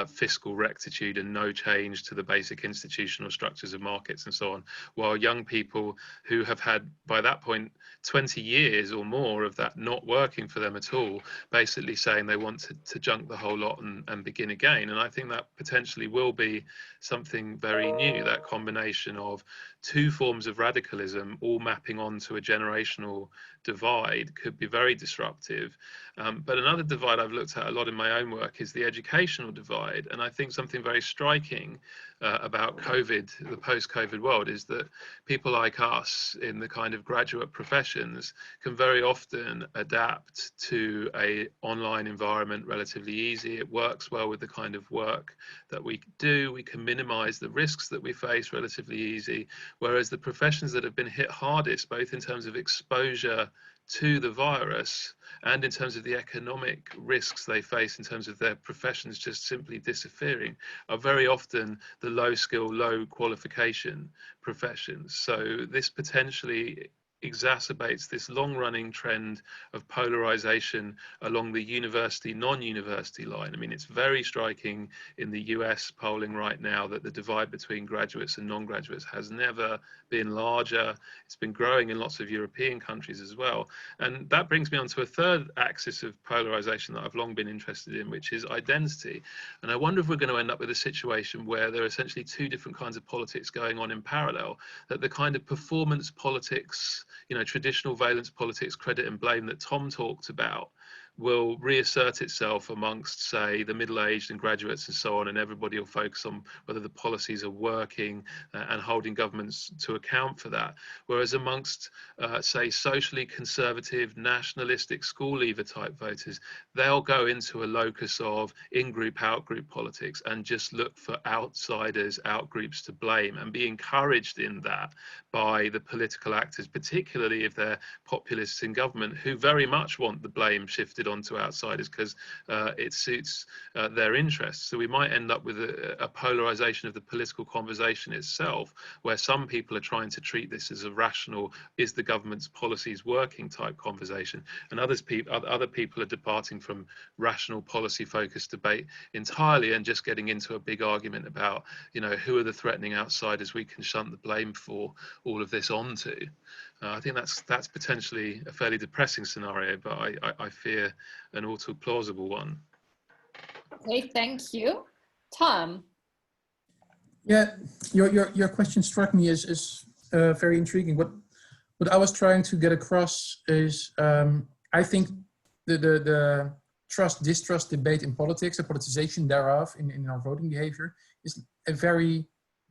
fiscal rectitude and no change to the basic institutional structures of markets and so on, while young people who have had by that point 20 years or more of that not working for them at all, basically saying they want to junk the whole lot and begin again. And I think that potentially will be something very new, that combination of two forms of radicalism all mapping onto a generational divide could be very disruptive. But another divide I've looked at a lot in my own work is the educational divide. And I think something very striking about COVID, the post-COVID world, is that people like us in the kind of graduate professions can very often adapt to an online environment relatively easy. It works well with the kind of work that we do. We can minimize the risks that we face relatively easy. Whereas the professions that have been hit hardest, both in terms of exposure to the virus and in terms of the economic risks they face in terms of their professions just simply disappearing, are very often the low skill, low qualification professions. So this potentially exacerbates this long-running trend of polarization along the university, non-university line. I mean, it's very striking in the US polling right now that the divide between graduates and non-graduates has never been larger. It's been growing in lots of European countries as well. And that brings me on to a third axis of polarization that I've long been interested in, which is identity. And I wonder if we're going to end up with a situation where there are essentially two different kinds of politics going on in parallel, that the kind of performance politics, you know, traditional valence politics, credit and blame that Tom talked about, will reassert itself amongst, say, the middle-aged and graduates and so on, and everybody will focus on whether the policies are working and holding governments to account for that. Whereas amongst, say, socially conservative, nationalistic, school leaver type voters, they'll go into a locus of in-group, out-group politics and just look for outsiders, out-groups to blame, and be encouraged in that by the political actors, particularly if they're populists in government, who very much want the blame shifted onto outsiders because it suits their interests. So we might end up with a polarization of the political conversation itself, where some people are trying to treat this as a rational, is the government's policies working type conversation, and other people are departing from rational policy focused debate entirely and just getting into a big argument about, you know, who are the threatening outsiders we can shunt the blame for all of this onto. I think that's potentially a fairly depressing scenario, but I fear an all too plausible one.
Okay, thank you. Tom?
Yeah, your question struck me as very intriguing. What I was trying to get across is I think the trust-distrust debate in politics, the politicization thereof in our voting behavior, is a very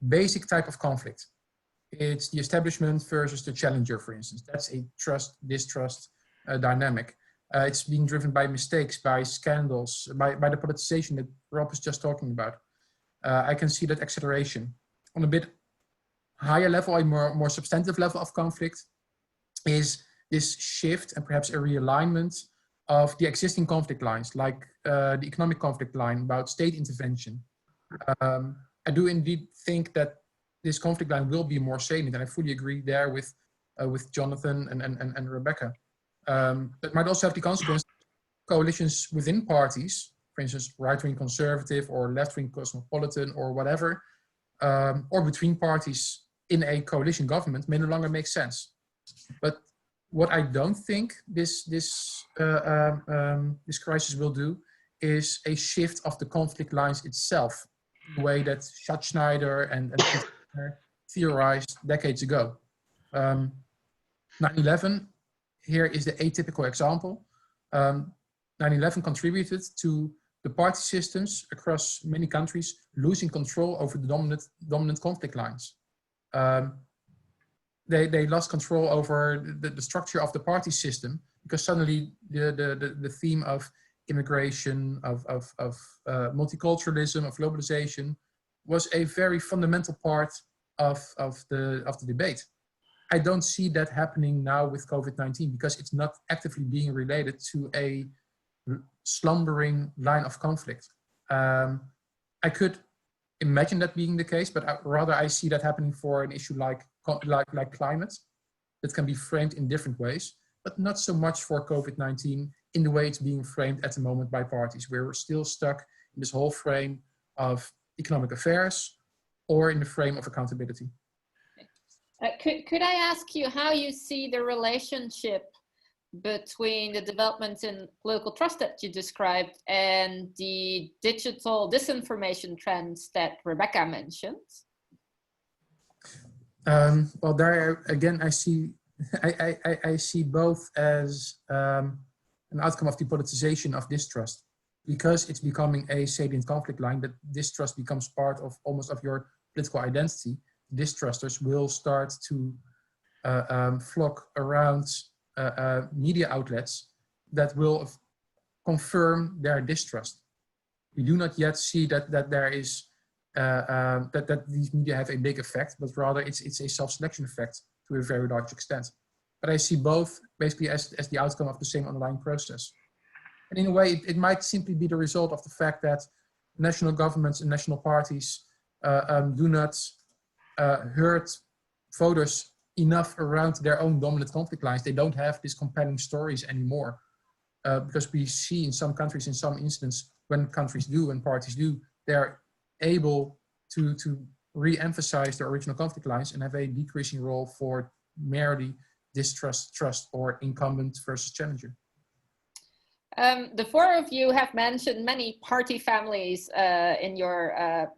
basic type of conflict. It's the establishment versus the challenger, for instance. That's a trust-distrust dynamic. It's being driven by mistakes, by scandals, by the politicization that Rob was just talking about. I can see that acceleration. On a bit higher level, a more substantive level of conflict, is this shift and perhaps a realignment of the existing conflict lines, like the economic conflict line about state intervention. I do indeed think that this conflict line will be more salient, and I fully agree there with Jonathan and Rebecca. That might also have the consequence coalitions within parties, for instance, right-wing conservative or left-wing cosmopolitan or whatever, or between parties in a coalition government may no longer make sense. But what I don't think this crisis will do is a shift of the conflict lines itself, the way that Schatzschneider and theorized decades ago. 9/11, here is the atypical example. 9/11 contributed to the party systems across many countries losing control over the dominant conflict lines. They lost control over the structure of the party system because suddenly the theme of immigration, of multiculturalism, of globalization was a very fundamental part of the debate. I don't see that happening now with COVID-19 because it's not actively being related to a slumbering line of conflict. I could imagine that being the case, but rather I see that happening for an issue like climate that can be framed in different ways, but not so much for COVID-19 in the way it's being framed at the moment by parties. We're still stuck in this whole frame of economic affairs or in the frame of accountability.
Could I ask you how you see the relationship between the developments in political trust that you described and the digital disinformation trends that Rebecca mentioned?
Well, there again, I see both as an outcome of the politicization of distrust, because it's becoming a salient conflict line that distrust becomes part of almost of your political identity. Distrusters will start to flock around media outlets that will confirm their distrust. We do not yet see that there is that these media have a big effect, but rather it's a self-selection effect to a very large extent. But I see both basically as the outcome of the same underlying process. And in a way, it might simply be the result of the fact that national governments and national parties do not herd voters enough around their own dominant conflict lines. They don't have these compelling stories anymore, because we see in some countries, in some instances, when countries do and parties do, they're able to re-emphasize their original conflict lines and have a decreasing role for merely distrust, trust, or incumbent versus challenger.
The four of you have mentioned many party families in your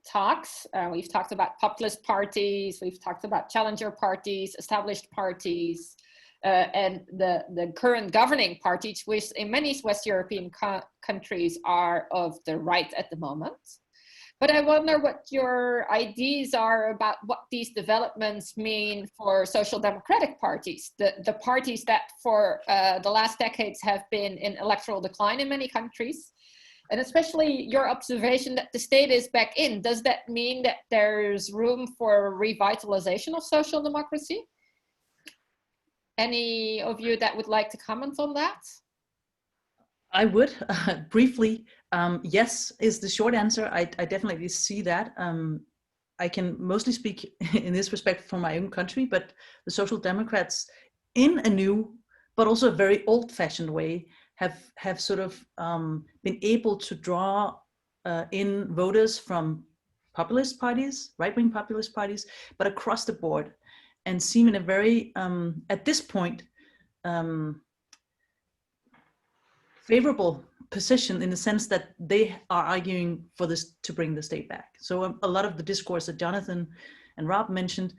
talks. We've talked about populist parties, we've talked about challenger parties, established parties, and the current governing parties, which in many West European countries are of the right at the moment. But I wonder what your ideas are about what these developments mean for social democratic parties, the parties that for the last decades have been in electoral decline in many countries, and especially your observation that the state is back in. Does that mean that there's room for revitalization of social democracy? Any of you that would like to comment on that?
I would briefly. Yes, is the short answer. I definitely see that. I can mostly speak in this respect for my own country, but the Social Democrats, in a new, but also a very old-fashioned way, have sort of been able to draw in voters from populist parties, right-wing populist parties, but across the board, and seem in a very, at this point, favorable position in the sense that they are arguing for this to bring the state back. So a lot of the discourse that Jonathan and Rob mentioned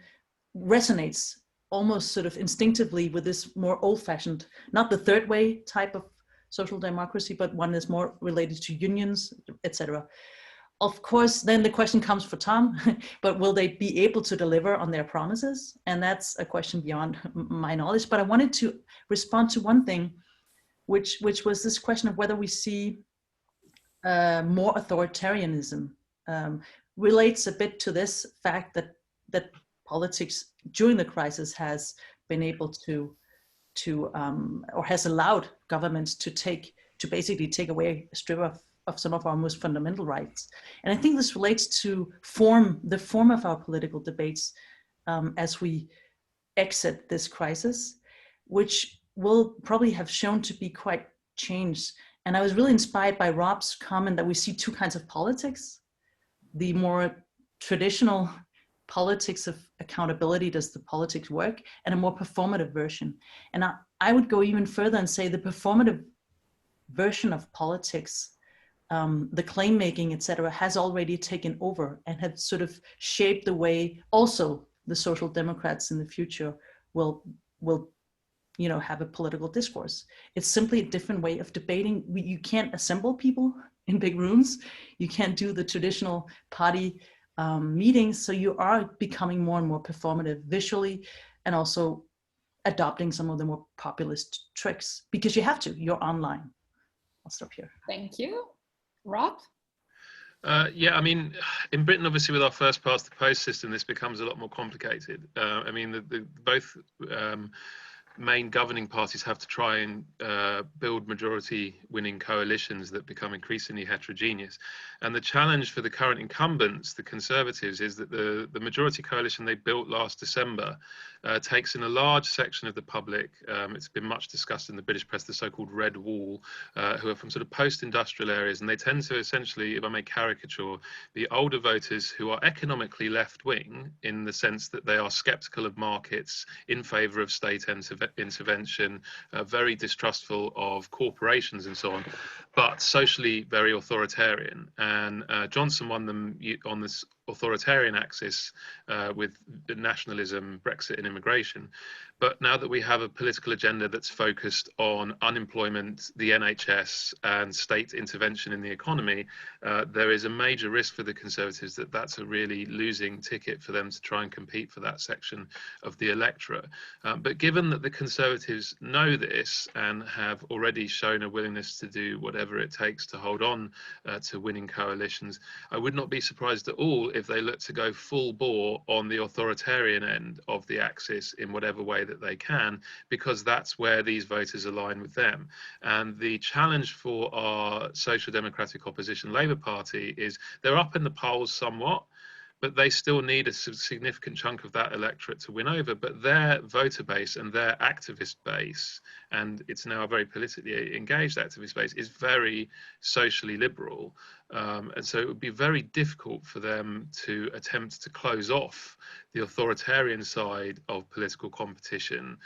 resonates almost sort of instinctively with this more old-fashioned, not the third way type of social democracy, but one that's more related to unions, etc. Of course, then the question comes for Tom, but will they be able to deliver on their promises? And that's a question beyond my knowledge, but I wanted to respond to one thing, which was this question of whether we see more authoritarianism. Relates a bit to this fact that politics during the crisis has been able to or has allowed governments to basically take away a strip of some of our most fundamental rights. And I think this relates to the form of our political debates as we exit this crisis, which will probably have shown to be quite changed. And I was really inspired by Rob's comment that we see two kinds of politics: the more traditional politics of accountability, does the politics work, and a more performative version. And I would go even further and say the performative version of politics, the claim making, etc., has already taken over and have sort of shaped the way also the social democrats in the future will have a political discourse. It's simply a different way of debating. You can't assemble people in big rooms. You can't do the traditional party meetings. So you are becoming more and more performative visually, and also adopting some of the more populist tricks, because you have to, you're online. I'll stop here.
Thank you. Rob?
Yeah, I mean, in Britain, obviously, with our first past the post system, this becomes a lot more complicated. I mean, both main governing parties have to try and build majority winning coalitions that become increasingly heterogeneous. And the challenge for the current incumbents, the Conservatives, is that the majority coalition they built last December takes in a large section of the public. It's been much discussed in the British press, the so-called Red Wall, who are from sort of post-industrial areas. And they tend to essentially, if I may caricature, the older voters who are economically left-wing in the sense that they are sceptical of markets, in favour of state intervention, very distrustful of corporations and so on, but socially very authoritarian. And Johnson won them on this authoritarian axis with nationalism, Brexit and immigration. But now that we have a political agenda that's focused on unemployment, the NHS and state intervention in the economy, there is a major risk for the Conservatives that that's a really losing ticket for them to try and compete for that section of the electorate. But given that the Conservatives know this and have already shown a willingness to do whatever it takes to hold on to winning coalitions, I would not be surprised at all if they look to go full bore on the authoritarian end of the axis in whatever way that they can, because that's where these voters align with them. And the challenge for our social democratic opposition Labour Party is they're up in the polls somewhat, but they still need a significant chunk of that electorate to win over. But their voter base and their activist base, and it's now a very politically engaged activist base, is very socially liberal. And so it would be very difficult for them to attempt to close off the authoritarian side of political competition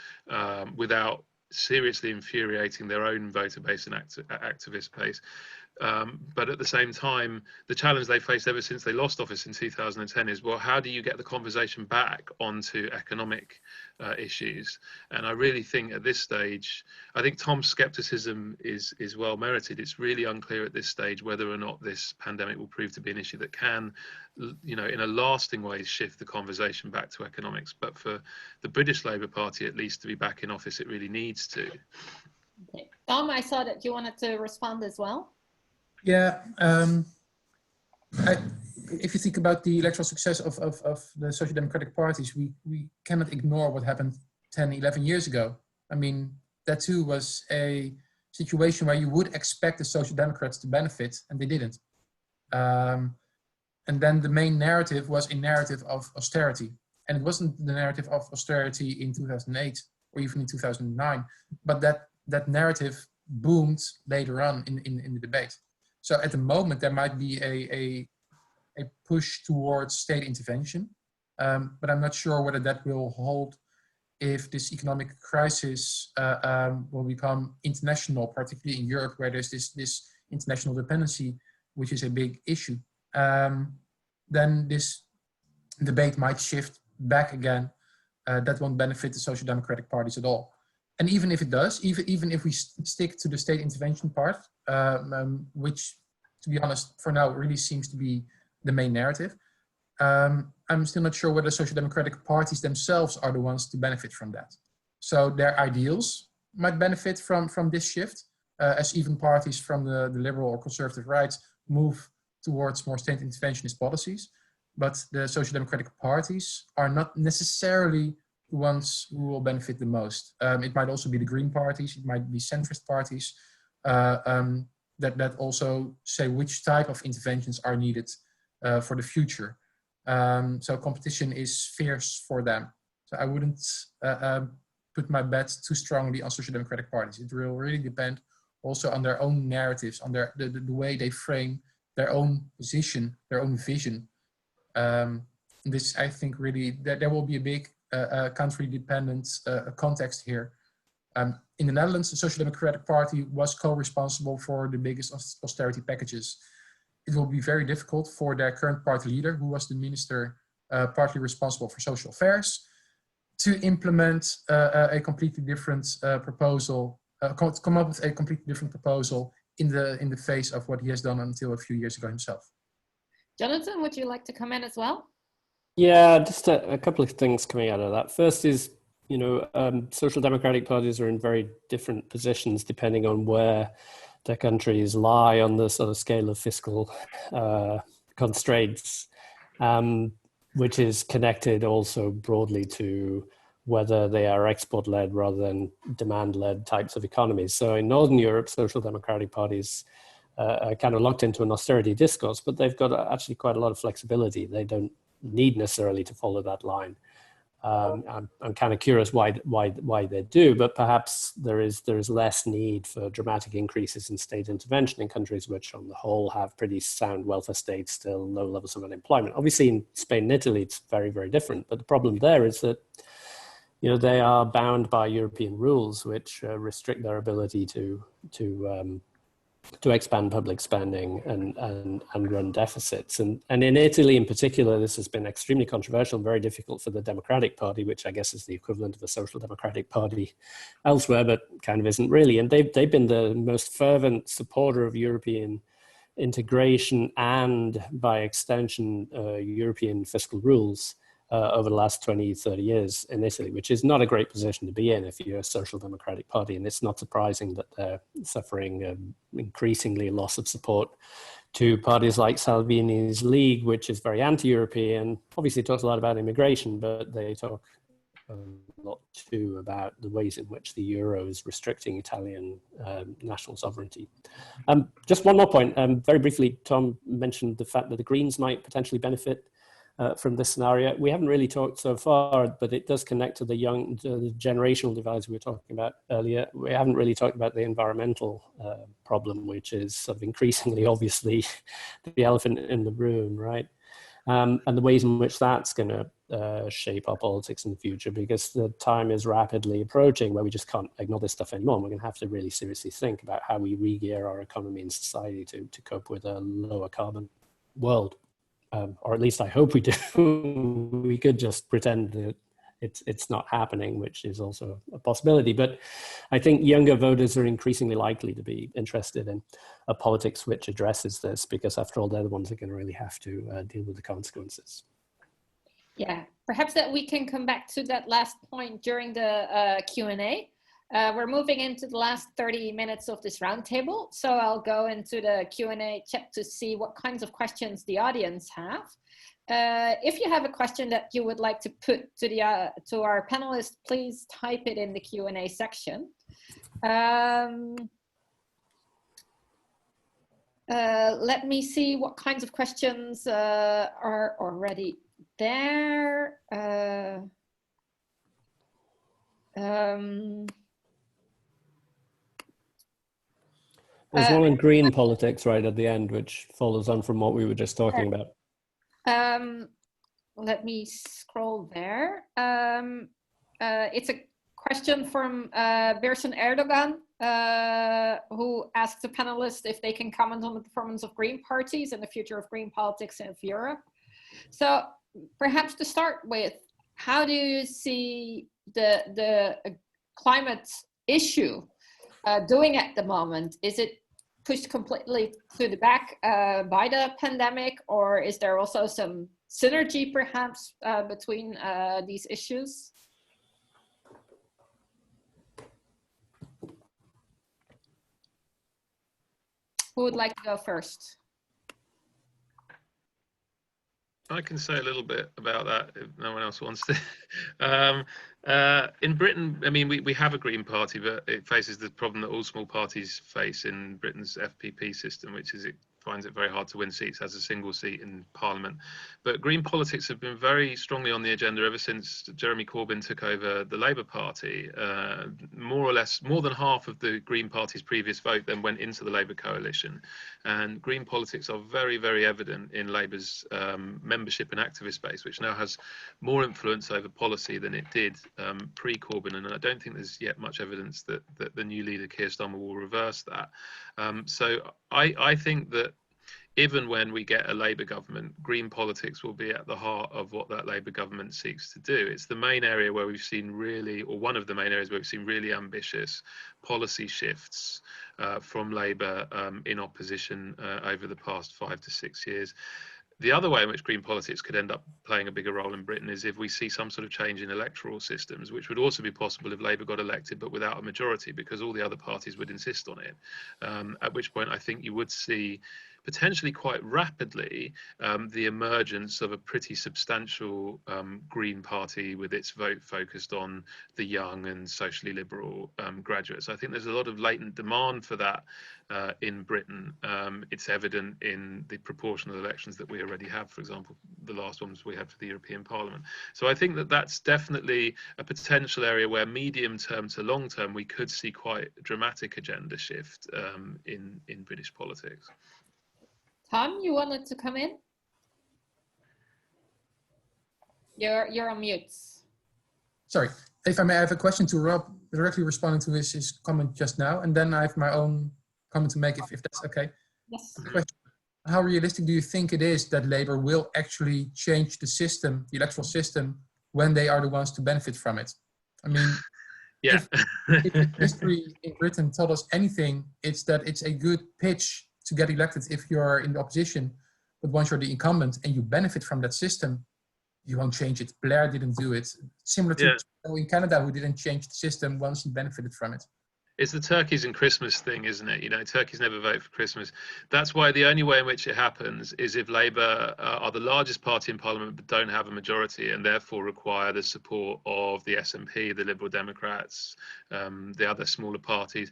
without seriously infuriating their own voter base and activist base. But at the same time, the challenge they faced ever since they lost office in 2010 is, well, how do you get the conversation back onto economic issues? And I really think at this stage, I think Tom's skepticism is well merited. It's really unclear at this stage whether or not this pandemic will prove to be an issue that can, in a lasting way, shift the conversation back to economics. But for the British Labour Party, at least, to be back in office, it really needs to.
Okay. Tom, I saw that you wanted to respond as well.
Yeah, if you think about the electoral success of the social democratic parties, we cannot ignore what happened 10, 11 years ago. I mean, that too was a situation where you would expect the social democrats to benefit, and they didn't. And then the main narrative was a narrative of austerity. And it wasn't the narrative of austerity in 2008 or even in 2009, but that narrative boomed later on in the debate. So at the moment, there might be a push towards state intervention, but I'm not sure whether that will hold if this economic crisis will become international, particularly in Europe, where there's this international dependency, which is a big issue. Then this debate might shift back again. That won't benefit the social democratic parties at all. And even if it does, even if we stick to the state intervention part, which, to be honest, for now really seems to be the main narrative, I'm still not sure whether social democratic parties themselves are the ones to benefit from that. So their ideals might benefit from this shift, as even parties from the liberal or conservative right move towards more state interventionist policies. But the social democratic parties are not necessarily the ones who will benefit the most. It might also be the Green parties, it might be centrist parties that also say which type of interventions are needed for the future. So competition is fierce for them. So I wouldn't put my bet too strongly on social democratic parties. It will really depend also on their own narratives, on the way they frame their own position, their own vision. This, I think, really, there will be a big country-dependent context here. In the Netherlands, the Social Democratic Party was co-responsible for the biggest austerity packages. It will be very difficult for their current party leader, who was the minister partly responsible for social affairs, to implement a completely different proposal, come up with a completely different proposal in the face of what he has done until a few years ago himself.
Jonathan, would you like to comment as well?
Yeah, just a couple of things coming out of that. First is, you know, social democratic parties are in very different positions depending on where their countries lie on the sort of scale of fiscal constraints, which is connected also broadly to whether they are export-led rather than demand-led types of economies. So in Northern Europe, social democratic parties are kind of locked into an austerity discourse, but they've got actually quite a lot of flexibility. They don't need necessarily to follow that line. I'm kind of curious why they do, but perhaps there is less need for dramatic increases in state intervention in countries which on the whole have pretty sound welfare states, still low levels of unemployment. Obviously in Spain and Italy, it's very, very different, but the problem there is that, you know, they are bound by European rules which restrict their ability to expand public spending and run deficits. And in Italy in particular, this has been extremely controversial and very difficult for the Democratic Party, which I guess is the equivalent of a Social Democratic Party elsewhere, but kind of isn't really. And they've been the most fervent supporter of European integration and, by extension, European fiscal rules over the last 20, 30 years in Italy, which is not a great position to be in if you're a social democratic party. And it's not surprising that they're suffering increasingly loss of support to parties like Salvini's League, which is very anti-European. Obviously talks a lot about immigration, but they talk a lot too about the ways in which the euro is restricting Italian national sovereignty. Just one more point, very briefly, Tom mentioned the fact that the Greens might potentially benefit from this scenario. We haven't really talked so far, but it does connect to the generational divides we were talking about earlier. We haven't really talked about the environmental problem, which is sort of increasingly, obviously, the elephant in the room, right? And the ways in which that's going to shape our politics in the future, because the time is rapidly approaching where we just can't ignore this stuff anymore. We're going to have to really seriously think about how we re-gear our economy and society to cope with a lower carbon world. Or at least I hope we do. We could just pretend that it's not happening, which is also a possibility. But I think younger voters are increasingly likely to be interested in a politics which addresses this, because after all, they're the ones that are going to really have to deal with the consequences.
Yeah, perhaps that we can come back to that last point during the Q&A. We're moving into the last 30 minutes of this roundtable, so I'll go into the Q&A chat to see what kinds of questions the audience have. If you have a question that you would like to put to our panelists, please type it in the Q&A section. Let me see what kinds of questions are already there.
There's one in green politics right at the end, which follows on from what we were just talking about.
Let me scroll there. It's a question from Birsen Erdogan, who asked the panelists if they can comment on the performance of green parties and the future of green politics in Europe. So perhaps to start with, how do you see the climate issue doing at the moment? Is it pushed completely to the back by the pandemic, or is there also some synergy perhaps between these issues? Who would like to go first?
I can say a little bit about that if no one else wants to. In Britain, I mean, we have a Green Party, but it faces the problem that all small parties face in Britain's FPP system, which is finds it very hard to win seats, has a single seat in Parliament. But Green politics have been very strongly on the agenda ever since Jeremy Corbyn took over the Labour Party. More or less, more than half of the Green Party's previous vote then went into the Labour coalition. And Green politics are very, very evident in Labour's membership and activist base, which now has more influence over policy than it did pre-Corbyn. And I don't think there's yet much evidence that the new leader, Keir Starmer, will reverse that. So I think that even when we get a Labour government, Green politics will be at the heart of what that Labour government seeks to do. It's the main area where we've seen really, or one of the main areas where we've seen really ambitious policy shifts from Labour in opposition over the past 5 to 6 years. The other way in which Green politics could end up playing a bigger role in Britain is if we see some sort of change in electoral systems, which would also be possible if Labour got elected but without a majority, because all the other parties would insist on it. At which point I think you would see potentially quite rapidly the emergence of a pretty substantial Green Party with its vote focused on the young and socially liberal graduates. I think there's a lot of latent demand for that in Britain. It's evident in the proportional elections that we already have, for example, the last ones we had for the European Parliament. So I think that that's definitely a potential area where medium term to long term we could see quite a dramatic agenda shift in British politics.
Tom, you wanted to come in? You're on mute.
Sorry, if I may, I have a question to Rob, directly responding to his comment just now, and then I have my own comment to make if that's okay.
Yes.
The question, how realistic do you think it is that Labour will actually change the system, the electoral system, when they are the ones to benefit from it? I mean,
yeah.
if history in Britain taught us anything, it's that it's a good pitch to get elected if you're in the opposition, but once you're the incumbent and you benefit from that system, you won't change it. Blair didn't do it. Similar to in Canada, who didn't change the system once he benefited from it.
It's the turkeys and Christmas thing, isn't it? You know, turkeys never vote for Christmas. That's why the only way in which it happens is if Labour are the largest party in Parliament but don't have a majority and therefore require the support of the SNP, the Liberal Democrats, the other smaller parties.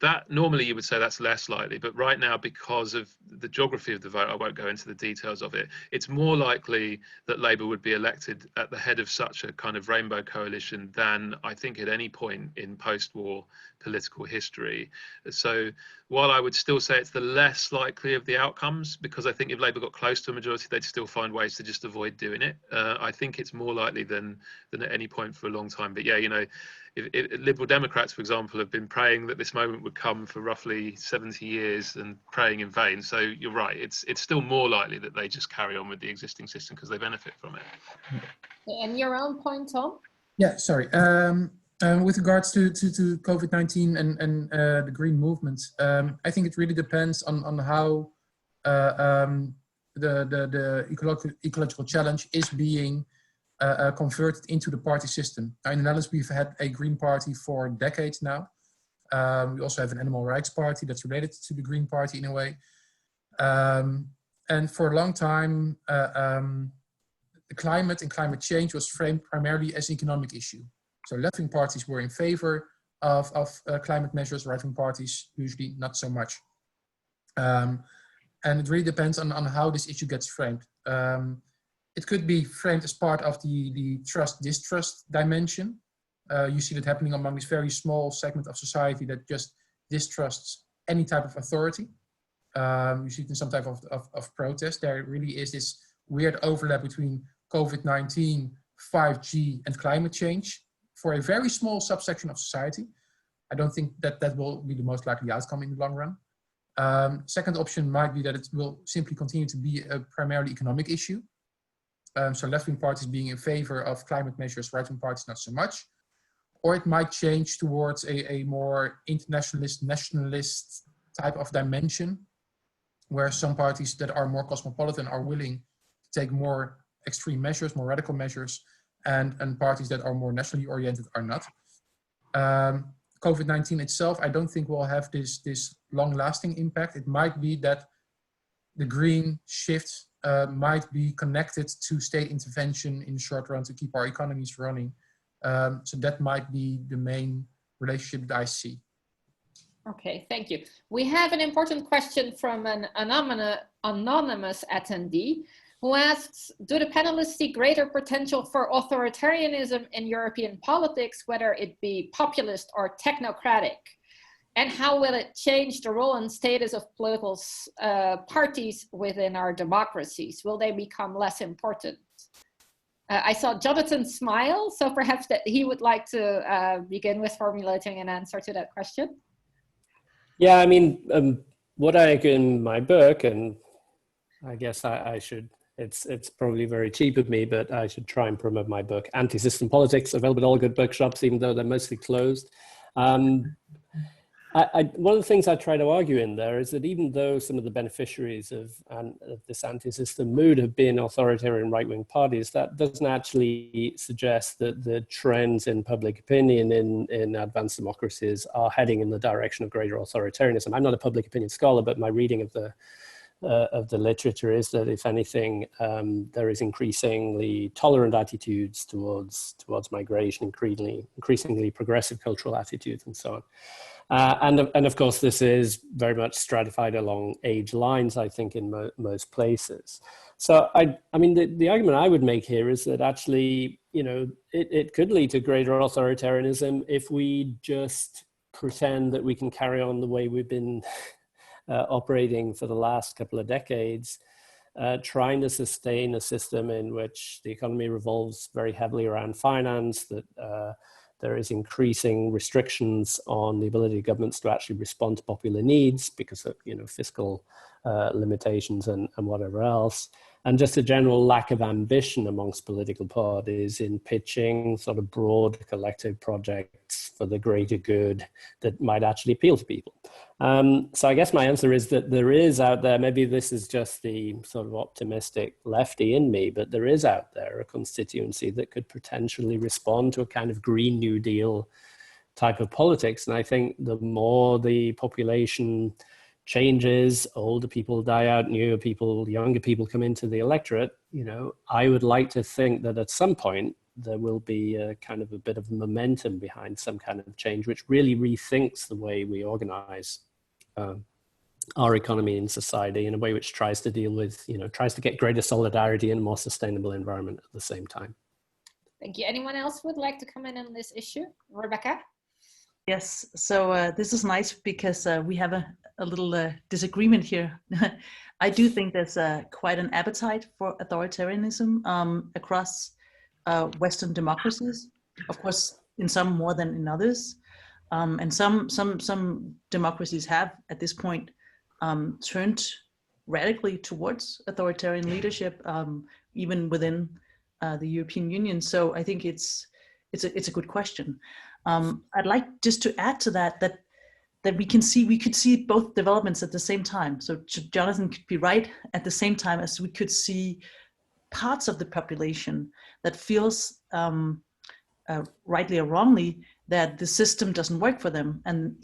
That normally you would say that's less likely, but right now, because of the geography of the vote, I won't go into the details of it, it's more likely that Labour would be elected at the head of such a kind of rainbow coalition than I think at any point in post-war political history. So while I would still say it's the less likely of the outcomes, because I think if Labour got close to a majority, they'd still find ways to just avoid doing it. I think it's more likely than at any point for a long time. But yeah, you know, if Liberal Democrats, for example, have been praying that this moment would come for roughly 70 years and praying in vain. So you're right, it's still more likely that they just carry on with the existing system because they benefit from it.
And your own point, Tom?
Yeah, sorry. With regards to COVID-19 and the green movement, I think it really depends on how the ecological challenge is being converted into the party system. Now, in the Netherlands, we've had a Green Party for decades now. We also have an Animal Rights Party that's related to the Green Party in a way. And for a long time, the climate and climate change was framed primarily as an economic issue. So left-wing parties were in favor of climate measures, right-wing parties usually not so much. And it really depends on how this issue gets framed. It could be framed as part of the trust-distrust dimension. You see that happening among this very small segment of society that just distrusts any type of authority. You see it in some type of protest. There really is this weird overlap between COVID-19, 5G, and climate change for a very small subsection of society. I don't think that will be the most likely outcome in the long run. Second option might be that it will simply continue to be a primarily economic issue. So left-wing parties being in favor of climate measures, right-wing parties not so much. Or it might change towards a more internationalist, nationalist type of dimension, where some parties that are more cosmopolitan are willing to take more extreme measures, more radical measures, and parties that are more nationally oriented are not. COVID-19 itself, I don't think will have this long-lasting impact. It might be that the green shift might be connected to state intervention in the short run to keep our economies running. So that might be the main relationship that I see.
Okay, thank you. We have an important question from an anonymous attendee who asks, do the panelists see greater potential for authoritarianism in European politics, whether it be populist or technocratic? And how will it change the role and status of political parties within our democracies? Will they become less important? I saw Jonathan smile, so perhaps that he would like to begin with formulating an answer to that question.
Yeah, I mean, what I in my book, and I guess I should, it's probably very cheap of me, but I should try and promote my book, Anti-System Politics, available at all good bookshops, even though they're mostly closed. One of the things I try to argue in there is that even though some of the beneficiaries of this anti-system mood have been authoritarian right-wing parties, that doesn't actually suggest that the trends in public opinion in advanced democracies are heading in the direction of greater authoritarianism. I'm not a public opinion scholar, but my reading of the literature is that, if anything, there is increasingly tolerant attitudes towards migration, increasingly progressive cultural attitudes, and so on. And of course, this is very much stratified along age lines, I think, in most places. So I mean, the argument I would make here is that actually, you know, it could lead to greater authoritarianism if we just pretend that we can carry on the way we've been operating for the last couple of decades, trying to sustain a system in which the economy revolves very heavily around finance, that there is increasing restrictions on the ability of governments to actually respond to popular needs because of, you know, fiscal limitations and whatever else, and just a general lack of ambition amongst political parties in pitching sort of broad collective projects for the greater good that might actually appeal to people. So I guess my answer is that there is out there, maybe this is just the sort of optimistic lefty in me, but there is out there a constituency that could potentially respond to a kind of Green New Deal type of politics. And I think the more the population changes, older people die out, newer people, younger people come into the electorate, you know, I would like to think that at some point there will be a kind of a bit of momentum behind some kind of change, which really rethinks the way we organize our economy and society in a way which tries to deal with, you know, tries to get greater solidarity and a more sustainable environment at the same time.
Thank you. Anyone else would like to comment on this issue? Rebecca?
Yes, so this is nice because we have a little disagreement here. I do think there's quite an appetite for authoritarianism across Western democracies, of course, in some more than in others. And some democracies have at this point turned radically towards authoritarian leadership, even within the European Union. So I think it's a good question. I'd like just to add to that we could see both developments at the same time. So Jonathan could be right at the same time as we could see parts of the population that feels rightly or wrongly that the system doesn't work for them. And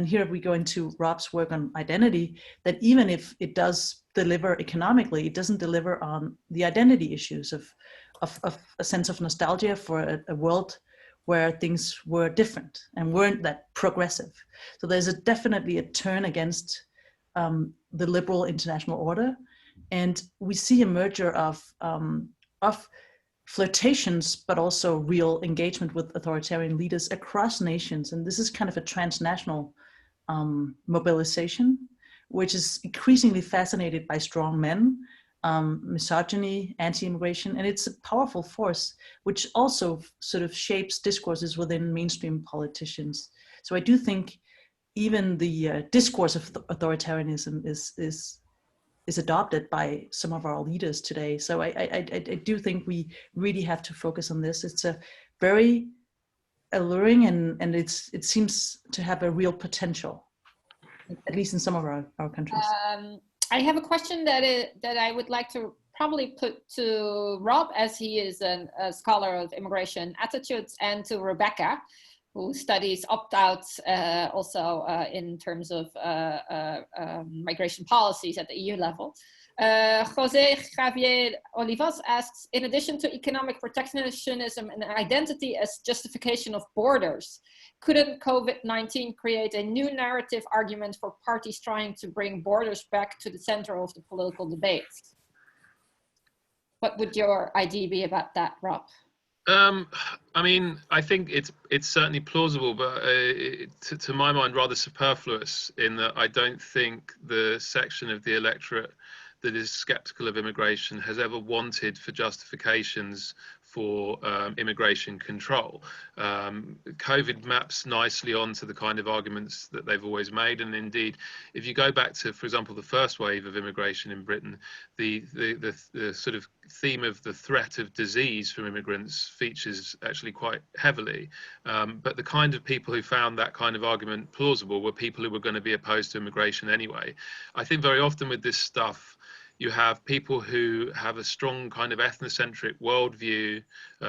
here we go into Rob's work on identity, that even if it does deliver economically, it doesn't deliver on the identity issues of a sense of nostalgia for a world where things were different and weren't that progressive. So there's definitely a turn against the liberal international order. And we see a merger of flirtations, but also real engagement with authoritarian leaders across nations. And this is kind of a transnational mobilization, which is increasingly fascinated by strong men, misogyny, anti-immigration, and it's a powerful force, which also sort of shapes discourses within mainstream politicians. So I do think even the discourse of authoritarianism is adopted by some of our leaders today. So I do think we really have to focus on this. It's a very alluring and it seems to have a real potential, at least in some of our countries.
I have a question that I would like to probably put to Rob, as he is a scholar of immigration attitudes, and to Rebecca, who studies opt-outs also in terms of migration policies at the EU level. Jose Javier Olivas asks, in addition to economic protectionism and identity as justification of borders, couldn't COVID-19 create a new narrative argument for parties trying to bring borders back to the center of the political debates? What would your idea be about that, Rob?
I mean, I think it's certainly plausible, but to my mind, rather superfluous, in that I don't think the section of the electorate that is skeptical of immigration has ever wanted for justifications for immigration control. COVID maps nicely onto the kind of arguments that they've always made, and indeed, if you go back to, for example, the first wave of immigration in Britain, the sort of theme of the threat of disease from immigrants features actually quite heavily. But the kind of people who found that kind of argument plausible were people who were going to be opposed to immigration anyway. I think very often with this stuff, you have people who have a strong kind of ethnocentric worldview,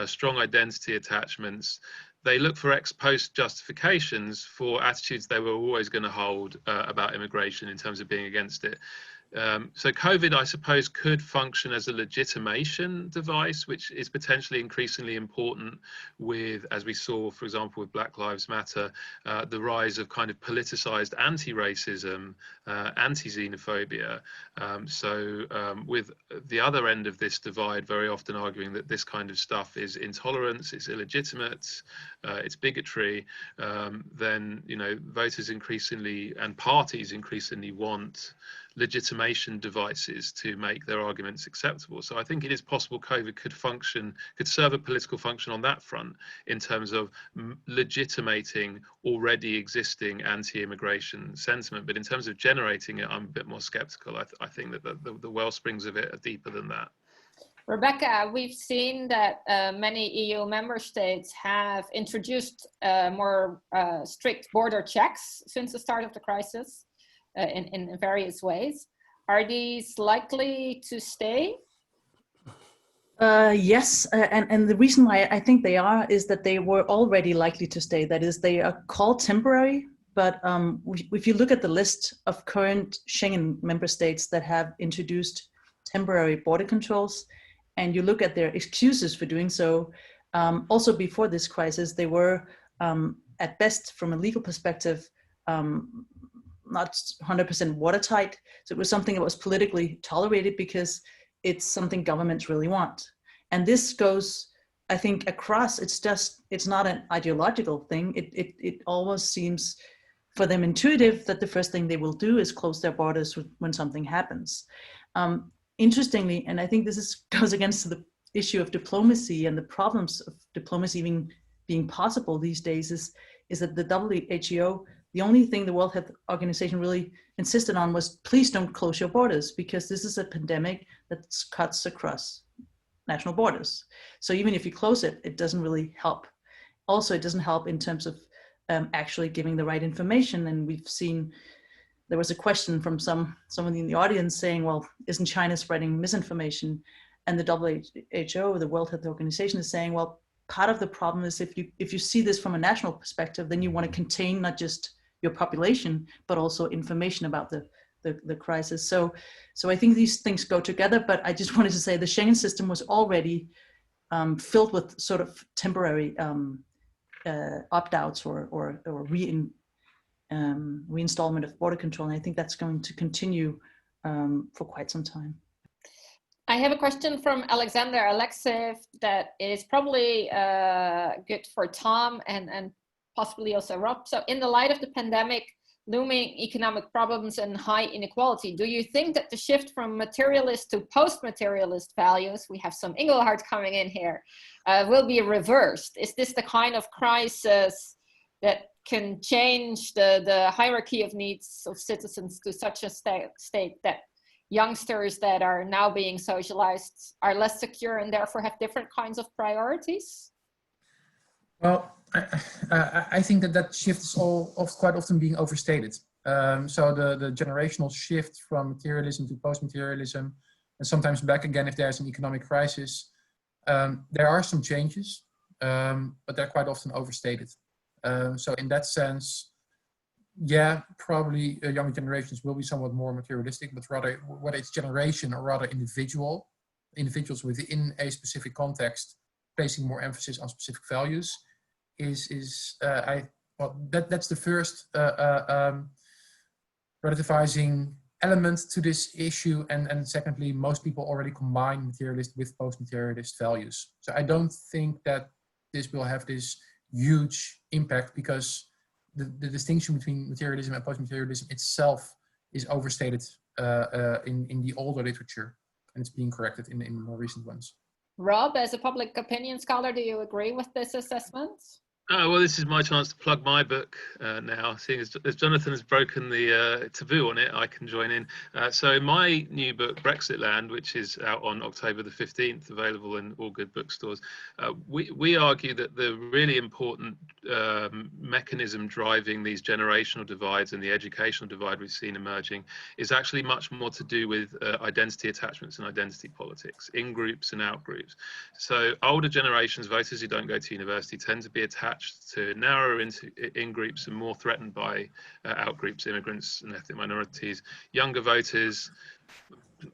strong identity attachments. They look for ex post justifications for attitudes they were always going to hold about immigration in terms of being against it. So COVID, I suppose, could function as a legitimation device, which is potentially increasingly important with, as we saw, for example, with Black Lives Matter, the rise of kind of politicized anti-racism, anti-xenophobia. With the other end of this divide very often arguing that this kind of stuff is intolerance, it's illegitimate, it's bigotry, then, you know, voters increasingly and parties increasingly want legitimation devices to make their arguments acceptable. So I think it is possible COVID could serve a political function on that front in terms of legitimating already existing anti-immigration sentiment. But in terms of generating it, I'm a bit more skeptical. I think that the well springs of it are deeper than that.
Rebecca, we've seen that many EU member states have introduced more strict border checks since the start of the crisis. In various ways. Are these likely to stay?
Yes, and the reason why I think they are is that they were already likely to stay. That is, they are called temporary, but if you look at the list of current Schengen member states that have introduced temporary border controls, and you look at their excuses for doing so, also before this crisis, they were at best, from a legal perspective, not 100% watertight. So it was something that was politically tolerated because it's something governments really want. And this goes, I think, across. It's not an ideological thing. It almost seems for them intuitive that the first thing they will do is close their borders when something happens. Interestingly, and I think this goes against the issue of diplomacy and the problems of diplomacy even being possible these days, is that the WHO, the only thing the World Health Organization really insisted on was, please don't close your borders, because this is a pandemic that cuts across national borders. So even if you close it, it doesn't really help. Also, it doesn't help in terms of actually giving the right information. And we've seen, there was a question from someone in the audience saying, well, isn't China spreading misinformation? And the WHO, the World Health Organization, is saying, well, part of the problem is if you see this from a national perspective, then you want to contain not just your population, but also information about the crisis. So I think these things go together, but I just wanted to say the Schengen system was already filled with sort of temporary opt-outs or reinstallment of border control. And I think that's going to continue for quite some time.
I have a question from Alexander Alexeyev that is probably good for Tom and possibly also Rob. So in the light of the pandemic, looming economic problems and high inequality, do you think that the shift from materialist to post-materialist values, we have some Engelhardt coming in here, will be reversed? Is this the kind of crisis that can change the hierarchy of needs of citizens to such a state that youngsters that are now being socialized are less secure and therefore have different kinds of priorities?
Well, I think that shift is quite often being overstated. So the generational shift from materialism to post-materialism, and sometimes back again if there's an economic crisis, there are some changes, but they're quite often overstated. So in that sense, yeah, probably younger generations will be somewhat more materialistic, but rather whether it's generation or rather individuals within a specific context, placing more emphasis on specific values that's the first relativizing element to this issue, and secondly, most people already combine materialist with post-materialist values. So I don't think that this will have this huge impact, because the distinction between materialism and post-materialism itself is overstated in the older literature, and it's being corrected in more recent ones.
Rob, as a public opinion scholar, do you agree with this assessment?
Well, this is my chance to plug my book now. Seeing as Jonathan has broken the taboo on it, I can join in. So in my new book, Brexitland, which is out on October the 15th, available in all good bookstores, we argue that the really important mechanism driving these generational divides and the educational divide we've seen emerging is actually much more to do with identity attachments and identity politics, in groups and out groups. So older generations, voters who don't go to university, tend to be attached to narrower in groups and more threatened by out groups, immigrants and ethnic minorities. Younger voters,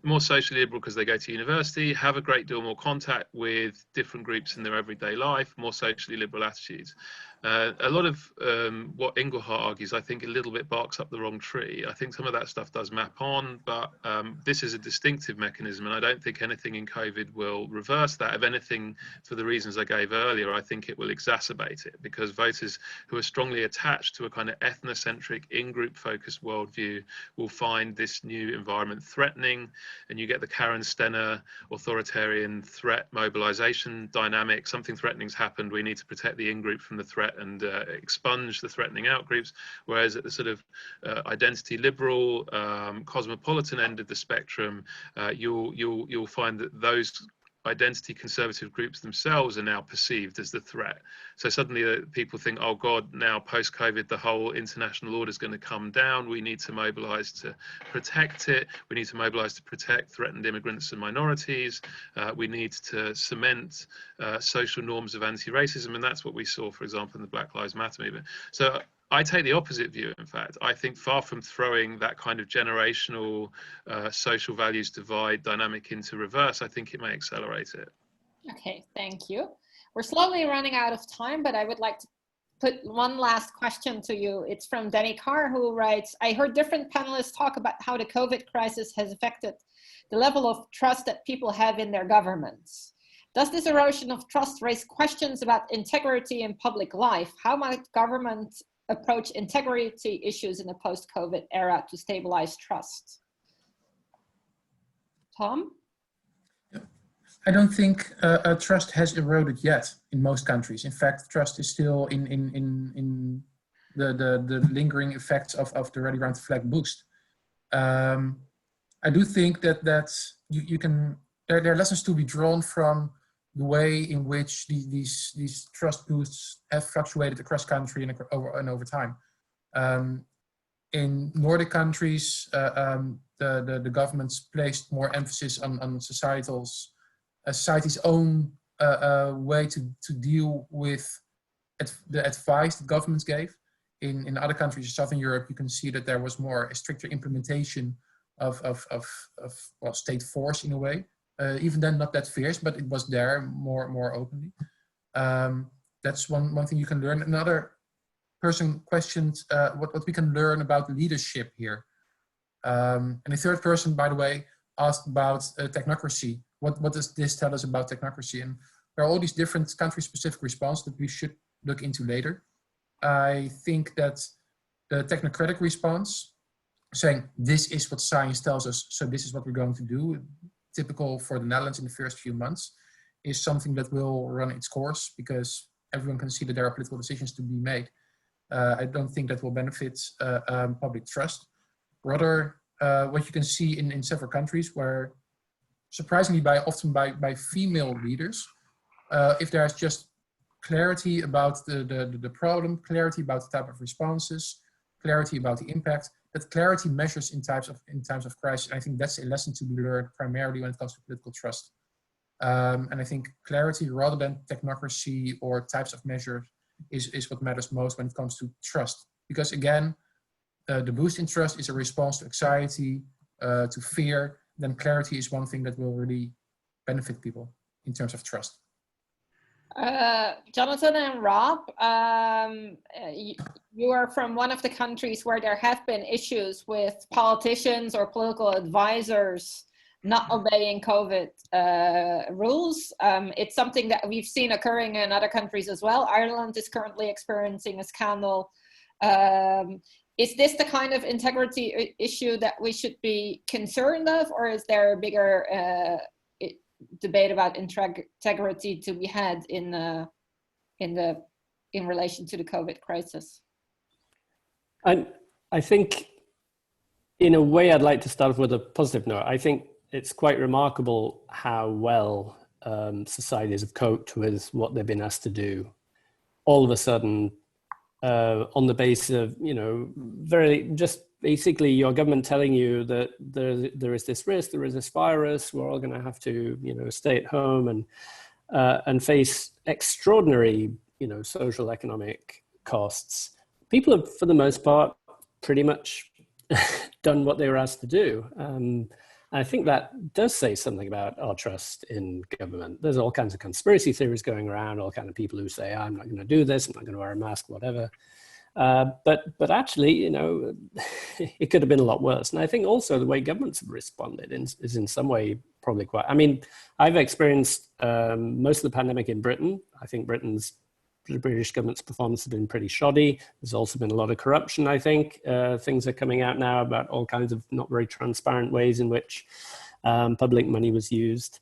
more socially liberal because they go to university, have a great deal more contact with different groups in their everyday life, more socially liberal attitudes. A lot of what Inglehart argues, I think a little bit barks up the wrong tree. I think some of that stuff does map on, but this is a distinctive mechanism, and I don't think anything in COVID will reverse that. If anything, for the reasons I gave earlier, I think it will exacerbate it, because voters who are strongly attached to a kind of ethnocentric, in-group focused worldview will find this new environment threatening, and you get the Karen Stenner authoritarian threat mobilization dynamic. Something threatening's happened, we need to protect the in-group from the threat and expunge the threatening outgroups, whereas at the sort of identity liberal, cosmopolitan end of the spectrum, you'll find that those identity conservative groups themselves are now perceived as the threat. So suddenly people think, oh God, now post-COVID, the whole international order is going to come down. We need to mobilize to protect it. We need to mobilize to protect threatened immigrants and minorities. We need to cement social norms of anti-racism. And that's what we saw, for example, in the Black Lives Matter movement. So I take the opposite view, in fact. I think far from throwing that kind of generational social values divide dynamic into reverse, I think it may accelerate it.
Okay, thank you. We're slowly running out of time, but I would like to put one last question to you. It's from Denny Carr, who writes, I heard different panelists talk about how the COVID crisis has affected the level of trust that people have in their governments. Does this erosion of trust raise questions about integrity in public life? How might government approach integrity issues in the post-COVID era to stabilize trust? Tom?
I don't think trust has eroded yet in most countries. In fact, trust is still in the lingering effects of the Rally Around the Flag boost. I do think that there are lessons to be drawn from the way in which these trust boosts have fluctuated across country and over time. In Nordic countries, the governments placed more emphasis on society's own way to deal with the advice that governments gave. In other countries in Southern Europe, you can see that there was a stricter implementation of state force in a way. Even then, not that fierce, but it was there more openly. That's one thing you can learn. Another person questioned what we can learn about leadership here. And the third person, by the way, asked about technocracy. What does this tell us about technocracy? And there are all these different country-specific responses that we should look into later. I think that the technocratic response, saying this is what science tells us, so this is what we're going to do, typical for the Netherlands in the first few months, is something that will run its course because everyone can see that there are political decisions to be made. I don't think that will benefit public trust. Rather, what you can see in several countries where, surprisingly, often by female leaders, if there's just clarity about the problem, clarity about the type of responses, clarity about the impact, that clarity measures in times of crisis. I think that's a lesson to be learned primarily when it comes to political trust. And I think clarity rather than technocracy or types of measures is what matters most when it comes to trust. Because again, the boost in trust is a response to anxiety, to fear, then clarity is one thing that will really benefit people in terms of trust.
Jonathan and Rob, you are from one of the countries where there have been issues with politicians or political advisors not obeying COVID rules. It's something that we've seen occurring in other countries as well. Ireland is currently experiencing a scandal. Is this the kind of integrity issue that we should be concerned of, or is there a bigger debate about integrity to be had in relation to the COVID crisis?
I think, in a way, I'd like to start off with a positive note. I think it's quite remarkable how well societies have coped with what they've been asked to do. All of a sudden, on the basis of, very just basically your government telling you that there is this risk, there is this virus, we're all going to have to, stay at home and face extraordinary, social economic costs. People have, for the most part, pretty much done what they were asked to do. I think that does say something about our trust in government. There's all kinds of conspiracy theories going around, all kinds of people who say, I'm not going to do this, I'm not going to wear a mask, whatever. But actually, it could have been a lot worse. And I think also the way governments have responded is in some way probably quite, I've experienced most of the pandemic in Britain. I think the British government's performance has been pretty shoddy. There's also been a lot of corruption, I think. Things are coming out now about all kinds of not very transparent ways in which public money was used.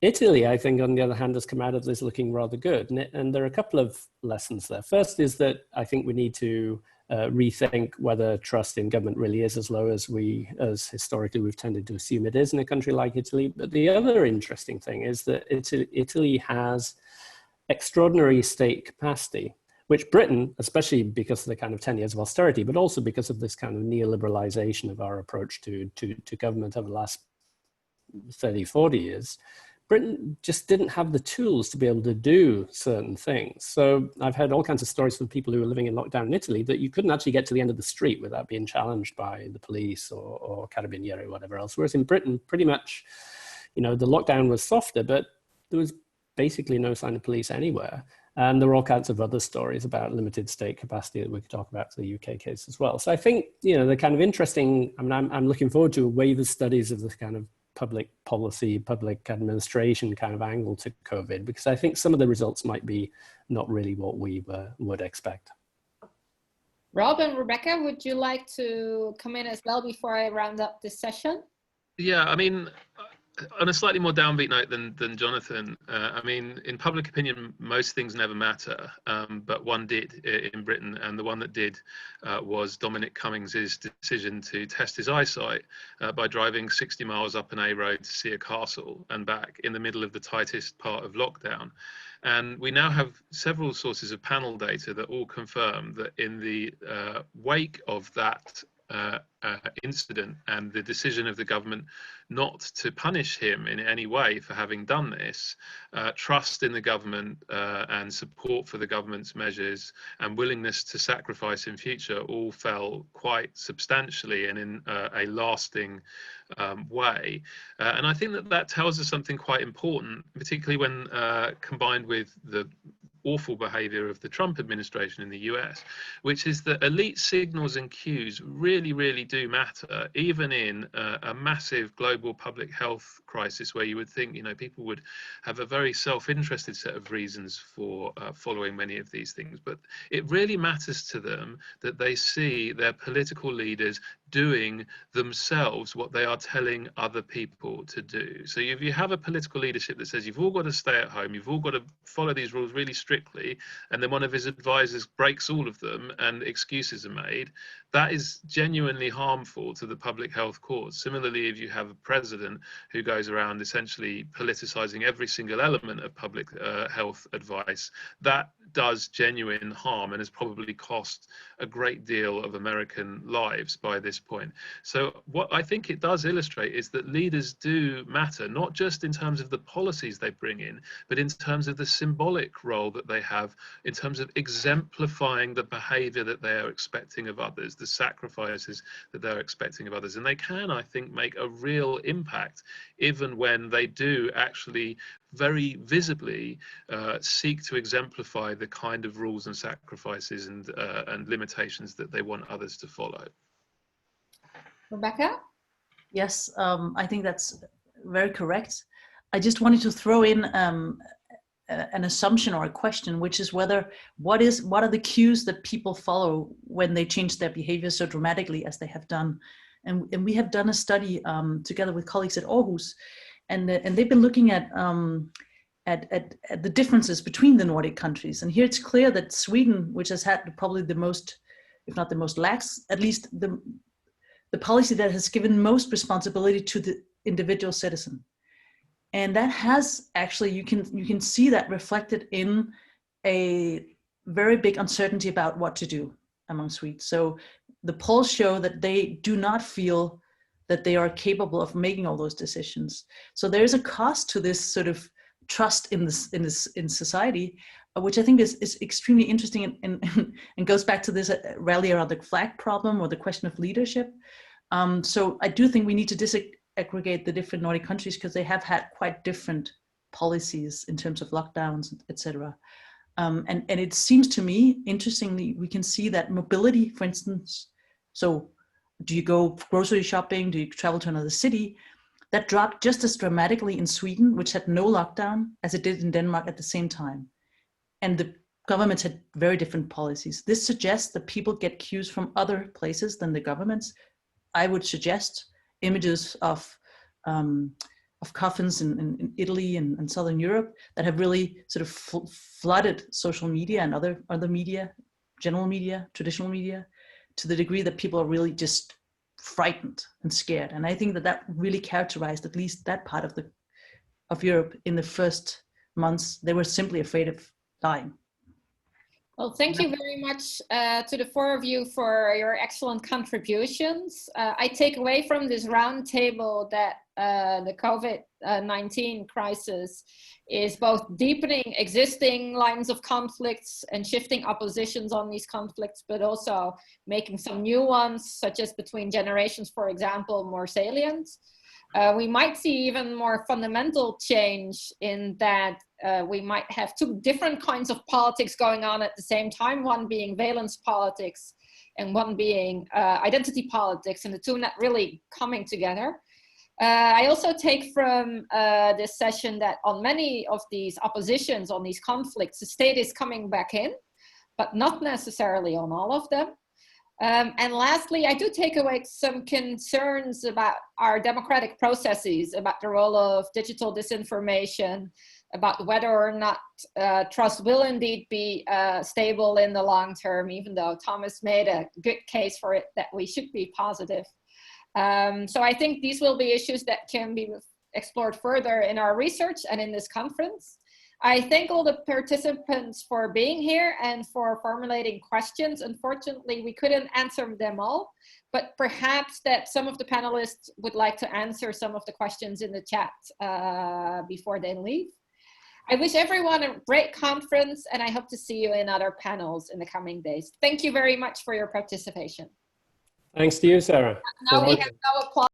Italy, I think, on the other hand, has come out of this looking rather good. And there are a couple of lessons there. First is that I think we need to rethink whether trust in government really is as low as historically we've tended to assume it is in a country like Italy. But the other interesting thing is that Italy has extraordinary state capacity, which Britain, especially because of the kind of 10 years of austerity, but also because of this kind of neoliberalization of our approach to government over the last 30, 40 years, Britain just didn't have the tools to be able to do certain things. So I've heard all kinds of stories from people who are living in lockdown in Italy that you couldn't actually get to the end of the street without being challenged by the police or carabinieri or whatever else. Whereas in Britain, pretty much, the lockdown was softer, but there was basically no sign of police anywhere. And there were all kinds of other stories about limited state capacity that we could talk about for the UK case as well. So I think, the kind of interesting, I'm looking forward to a wave of studies of this kind of public policy, public administration kind of angle to COVID, because I think some of the results might be not really what we would expect.
Rob and Rebecca, would you like to come in as well before I round up this session?
Yeah, on a slightly more downbeat note than Jonathan, in public opinion, most things never matter, but one did in Britain, and the one that did was Dominic Cummings' decision to test his eyesight by driving 60 miles up an A road to see a castle and back in the middle of the tightest part of lockdown. And we now have several sources of panel data that all confirm that in the wake of that incident and the decision of the government not to punish him in any way for having done this, trust in the government and support for the government's measures and willingness to sacrifice in future all fell quite substantially and in a lasting way. And I think that tells us something quite important, particularly when combined with the awful behavior of the Trump administration in the US, which is that elite signals and cues really, really do matter, even in a massive global public health crisis where you would think, people would have a very self-interested set of reasons for following many of these things. But it really matters to them that they see their political leaders doing themselves what they are telling other people to do. So if you have a political leadership that says you've all got to stay at home, you've all got to follow these rules really strictly, and then one of his advisors breaks all of them and excuses are made, that is genuinely harmful to the public health cause. Similarly, if you have a president who goes around essentially politicizing every single element of public health advice, that does genuine harm and has probably cost a great deal of American lives by this point. So what I think it does illustrate is that leaders do matter, not just in terms of the policies they bring in, but in terms of the symbolic role that they have in terms of exemplifying the behavior that they are expecting of others, the sacrifices that they're expecting of others. And they can, I think, make a real impact even when they do actually very visibly seek to exemplify the kind of rules and sacrifices and limitations that they want others to follow.
Rebecca?
Yes, I think that's very correct. I just wanted to throw in an assumption or a question, which is what are the cues that people follow when they change their behavior so dramatically as they have done. And we have done a study together with colleagues at Aarhus, and they've been looking at the differences between the Nordic countries. And here it's clear that Sweden, which has had probably the most, if not the most lax, at least the policy that has given most responsibility to the individual citizen. And that has actually, you can see that reflected in a very big uncertainty about what to do among Swedes. So the polls show that they do not feel that they are capable of making all those decisions. So there's a cost to this sort of trust in society, which I think is extremely interesting and goes back to this rally around the flag problem or the question of leadership. So I do think we need to disaggregate the different Nordic countries because they have had quite different policies in terms of lockdowns, etc. And it seems to me, interestingly, we can see that mobility, for instance, so do you go grocery shopping, do you travel to another city, that dropped just as dramatically in Sweden, which had no lockdown, as it did in Denmark at the same time. And the governments had very different policies. This suggests that people get cues from other places than the governments. I would suggest images of coffins in Italy and Southern Europe that have really sort of flooded social media and other media, general media, traditional media, to the degree that people are really just frightened and scared. And I think that really characterized at least that part of Europe in the first months. They were simply afraid of dying.
Well, thank you very much to the four of you for your excellent contributions. I take away from this roundtable that the COVID-19 crisis is both deepening existing lines of conflicts and shifting oppositions on these conflicts, but also making some new ones, such as between generations, for example, more salient. We might see even more fundamental change in that we might have two different kinds of politics going on at the same time, one being valence politics and one being identity politics, and the two not really coming together. I also take from this session that on many of these oppositions, on these conflicts, the state is coming back in, but not necessarily on all of them. And lastly, I do take away some concerns about our democratic processes, about the role of digital disinformation, about whether or not trust will indeed be stable in the long term, even though Thomas made a good case for it that we should be positive. So I think these will be issues that can be explored further in our research and in this conference. I thank all the participants for being here and for formulating questions. Unfortunately, we couldn't answer them all, but perhaps that some of the panelists would like to answer some of the questions in the chat before they leave. I wish everyone a great conference, and I hope to see you in other panels in the coming days. Thank you very much for your participation.
Thanks to you, Sarah.
Now we have no applause.